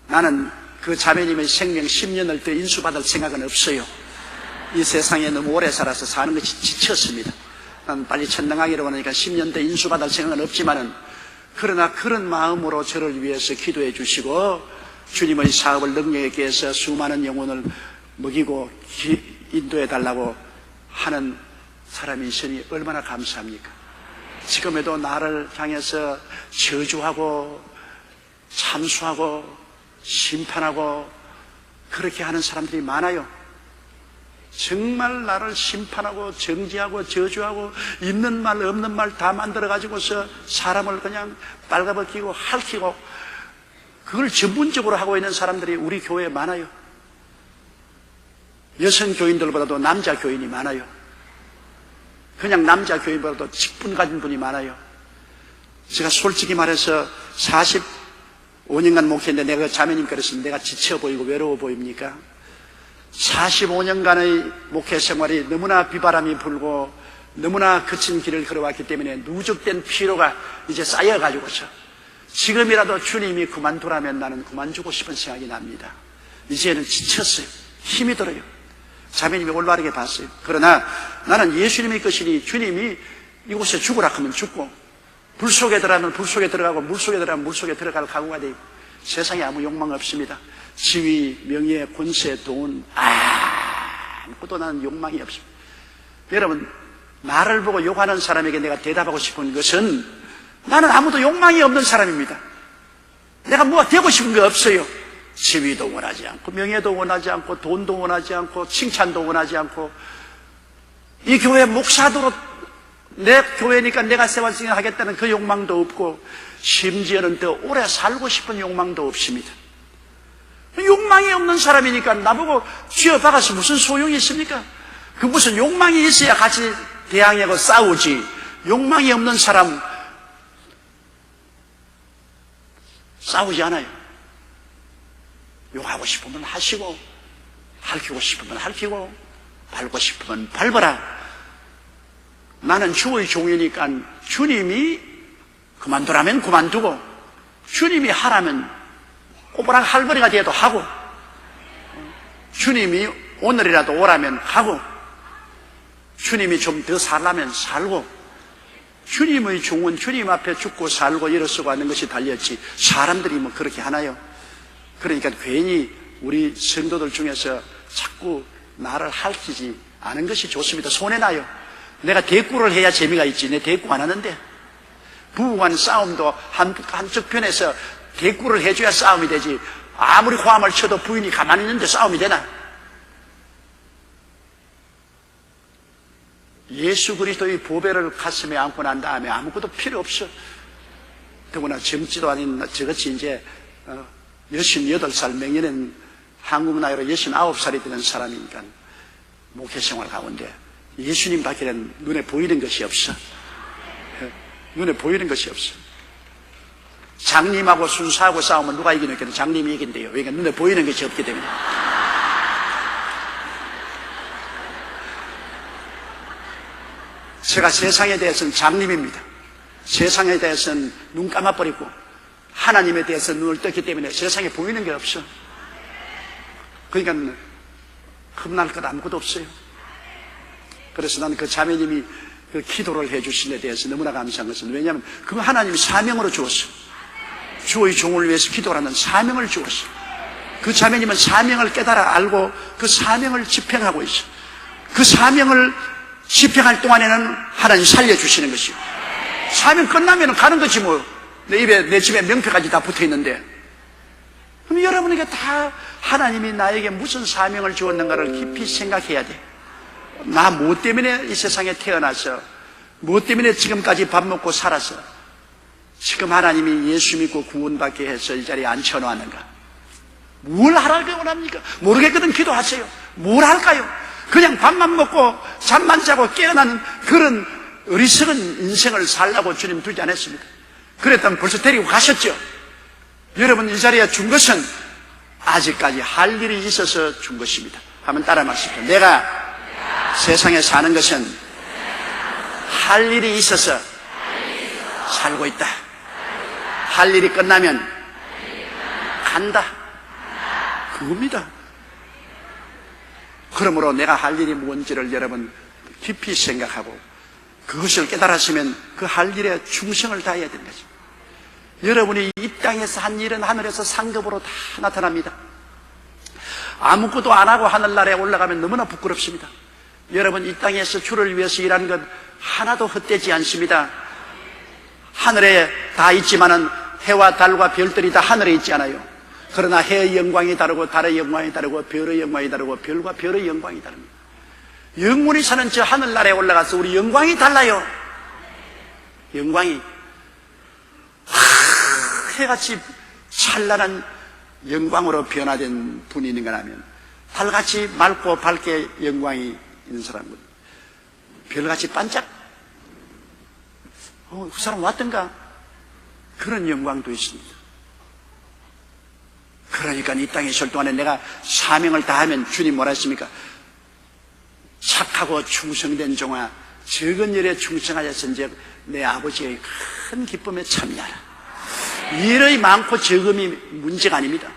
나는 그 자매님의 생명 10년을 더 인수받을 생각은 없어요. 이 세상에 너무 오래 살아서 사는 것이 지쳤습니다. 난 빨리 천당하기로 하니까 10년 더 인수받을 생각은 없지만은 그러나 그런 마음으로 저를 위해서 기도해 주시고 주님의 사업을 능력 있게 해서 수많은 영혼을 먹이고 인도해 달라고 하는 사람이 있으니 얼마나 감사합니까? 지금에도 나를 향해서 저주하고 참수하고 심판하고 그렇게 하는 사람들이 많아요. 정말 나를 심판하고 정지하고 저주하고 있는 말 없는 말 다 만들어가지고서 사람을 그냥 빨가벗기고 핥히고 그걸 전문적으로 하고 있는 사람들이 우리 교회에 많아요. 여성 교인들보다도 남자 교인이 많아요. 그냥 남자 교인보다도 직분 가진 분이 많아요. 제가 솔직히 말해서 45년간 목회했는데 내가 자매님께 그랬습니다. 내가 지쳐 보이고 외로워 보입니까? 45년간의 목회 생활이 너무나 비바람이 불고 너무나 거친 길을 걸어왔기 때문에 누적된 피로가 이제 쌓여가지고서 지금이라도 주님이 그만두라면 나는 그만두고 싶은 생각이 납니다. 이제는 지쳤어요. 힘이 들어요. 자매님이 올바르게 봤어요. 그러나 나는 예수님의 것이니 주님이 이곳에 죽으라 하면 죽고 불 속에 들어가면 불 속에 들어가고 물 속에 들어가면 물 속에 들어갈 각오가 되고 세상에 아무 욕망 없습니다. 지위, 명예, 권세, 돈 아무것도 나는 욕망이 없습니다. 여러분 나를 보고 욕하는 사람에게 내가 대답하고 싶은 것은 나는 아무도 욕망이 없는 사람입니다. 내가 뭐가 되고 싶은 게 없어요. 지위도 원하지 않고 명예도 원하지 않고 돈도 원하지 않고 칭찬도 원하지 않고 이 교회 목사도로 내 교회니까 내가 세워지게 하겠다는 그 욕망도 없고 심지어는 더 오래 살고 싶은 욕망도 없습니다. 욕망이 없는 사람이니까 나보고 쥐어박아서 무슨 소용이 있습니까? 그 무슨 욕망이 있어야 같이 대항하고 싸우지. 욕망이 없는 사람 싸우지 않아요. 욕하고 싶으면 하시고 핥히고 싶으면 핥히고 밟고 싶으면 밟아라. 나는 주의 종이니까 주님이 그만두라면 그만두고 주님이 하라면 꼬부랑 할머니가 돼도 하고 주님이 오늘이라도 오라면 가고 주님이 좀 더 살라면 살고 주님의 종은 주님 앞에 죽고 살고 일어서고 하는 것이 달렸지 사람들이 뭐 그렇게 하나요? 그러니까 괜히 우리 성도들 중에서 자꾸 나를 핥히지 않은 것이 좋습니다. 손해나요. 내가 대꾸를 해야 재미가 있지. 내 대꾸 안 하는데 부부간 싸움도 한쪽 편에서 대꾸를 해줘야 싸움이 되지. 아무리 화음을 쳐도 부인이 가만히 있는데 싸움이 되나? 예수 그리스도의 보배를 가슴에 안고 난 다음에 아무것도 필요 없어. 더구나 젊지도 아닌 저같이 이제 68살 맹년은 한국 나이로 69살이 되는 사람이니까 목회 생활 가운데 예수님 밖에는 눈에 보이는 것이 없어. 눈에 보이는 것이 없어. 장님하고 순사하고 싸우면 누가 이기는겠는 장님이 이긴대요. 왜냐하면 눈에 보이는 것이 없기 때문에. 제가 세상에 대해서는 장님입니다. 세상에 대해서는 눈 감아버리고 하나님에 대해서 눈을 떴기 때문에 세상에 보이는 게 없어. 그러니까 흠날 것 아무것도 없어요. 그래서 나는 그 자매님이 그 기도를 해주신 데 대해서 너무나 감사한 것은, 왜냐하면 그 하나님이 사명으로 주었어. 주의 종을 위해서 기도하는 사명을 주었어. 그 자매님은 사명을 깨달아 알고 그 사명을 집행하고 있어. 그 사명을 집행할 동안에는 하나님 살려주시는 것이요. 사명 끝나면 가는 거지 뭐. 내 집에 명패까지 다 붙어 있는데. 그럼 여러분에게 다 하나님이 나에게 무슨 사명을 주었는가를 깊이 생각해야 돼. 나 뭐 때문에 이 세상에 태어나서, 뭐 때문에 지금까지 밥 먹고 살아서, 지금 하나님이 예수 믿고 구원받게 해서 이 자리에 앉혀놓았는가? 뭘 하라고 원합니까? 모르겠거든 기도하세요. 뭘 할까요? 그냥 밥만 먹고 잠만 자고 깨어나는 그런 어리석은 인생을 살라고 주님 두지 않았습니까? 그랬다면 벌써 데리고 가셨죠. 여러분 이 자리에 준 것은 아직까지 할 일이 있어서 준 것입니다. 한번 따라 말씀하십시오. 내가 세상에 사는 것은 할 일이 있어서 살고 있다. 할 일이 끝나면 간다. 그겁니다. 그러므로 내가 할 일이 뭔지를 여러분 깊이 생각하고 그것을 깨달았으면 그 할 일에 충성을 다해야 되는 거죠. 여러분이 이 땅에서 한 일은 하늘에서 상급으로 다 나타납니다. 아무것도 안 하고 하늘나라에 올라가면 너무나 부끄럽습니다. 여러분 이 땅에서 주를 위해서 일하는 것 하나도 헛되지 않습니다. 하늘에 다 있지만은 해와 달과 별들이 다 하늘에 있지 않아요. 그러나 해의 영광이 다르고 달의 영광이 다르고 별의 영광이 다르고 별과 별의 영광이 다릅니다. 영원히 사는 저 하늘나라에 올라가서 우리 영광이 달라요. 영광이 해같이 찬란한 영광으로 변화된 분이 있는가 하면 달같이 맑고 밝게 영광이 있는 사람은 별같이 반짝 그 사람 왔던가 그런 영광도 있습니다. 그러니까 이 땅에 있을 동안에 내가 사명을 다하면 주님 뭐라 했습니까? 착하고 충성된 종아 적은 일에 충성하였은즉 내 아버지의 큰 기쁨에 참여하라. 일의 많고 적음이 문제가 아닙니다.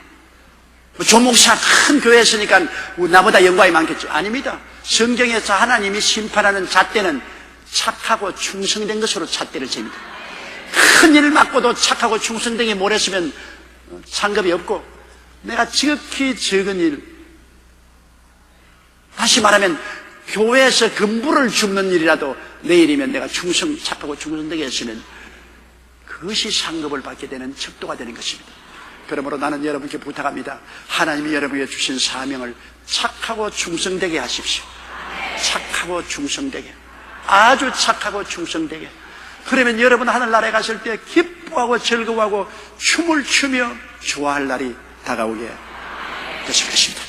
조목사 큰 교회에 있으니까 나보다 영광이 많겠죠. 아닙니다. 성경에서 하나님이 심판하는 잣대는 착하고 충성된 것으로 잣대를 잽니다. 큰 일을 맡고도 착하고 충성된 게 못했으면 상급이 없고, 내가 지극히 적은 일, 다시 말하면 교회에서 금부를 줍는 일이라도 내일이면 내가 착하고 충성되게 했으면 그것이 상급을 받게 되는 척도가 되는 것입니다. 그러므로 나는 여러분께 부탁합니다. 하나님이 여러분에게 주신 사명을 착하고 충성되게 하십시오. 착하고 충성되게, 아주 착하고 충성되게. 그러면 여러분 하늘나라에 갔을 때 기뻐하고 즐거워하고 춤을 추며 좋아할 날이 다가오게 되실 것입니다.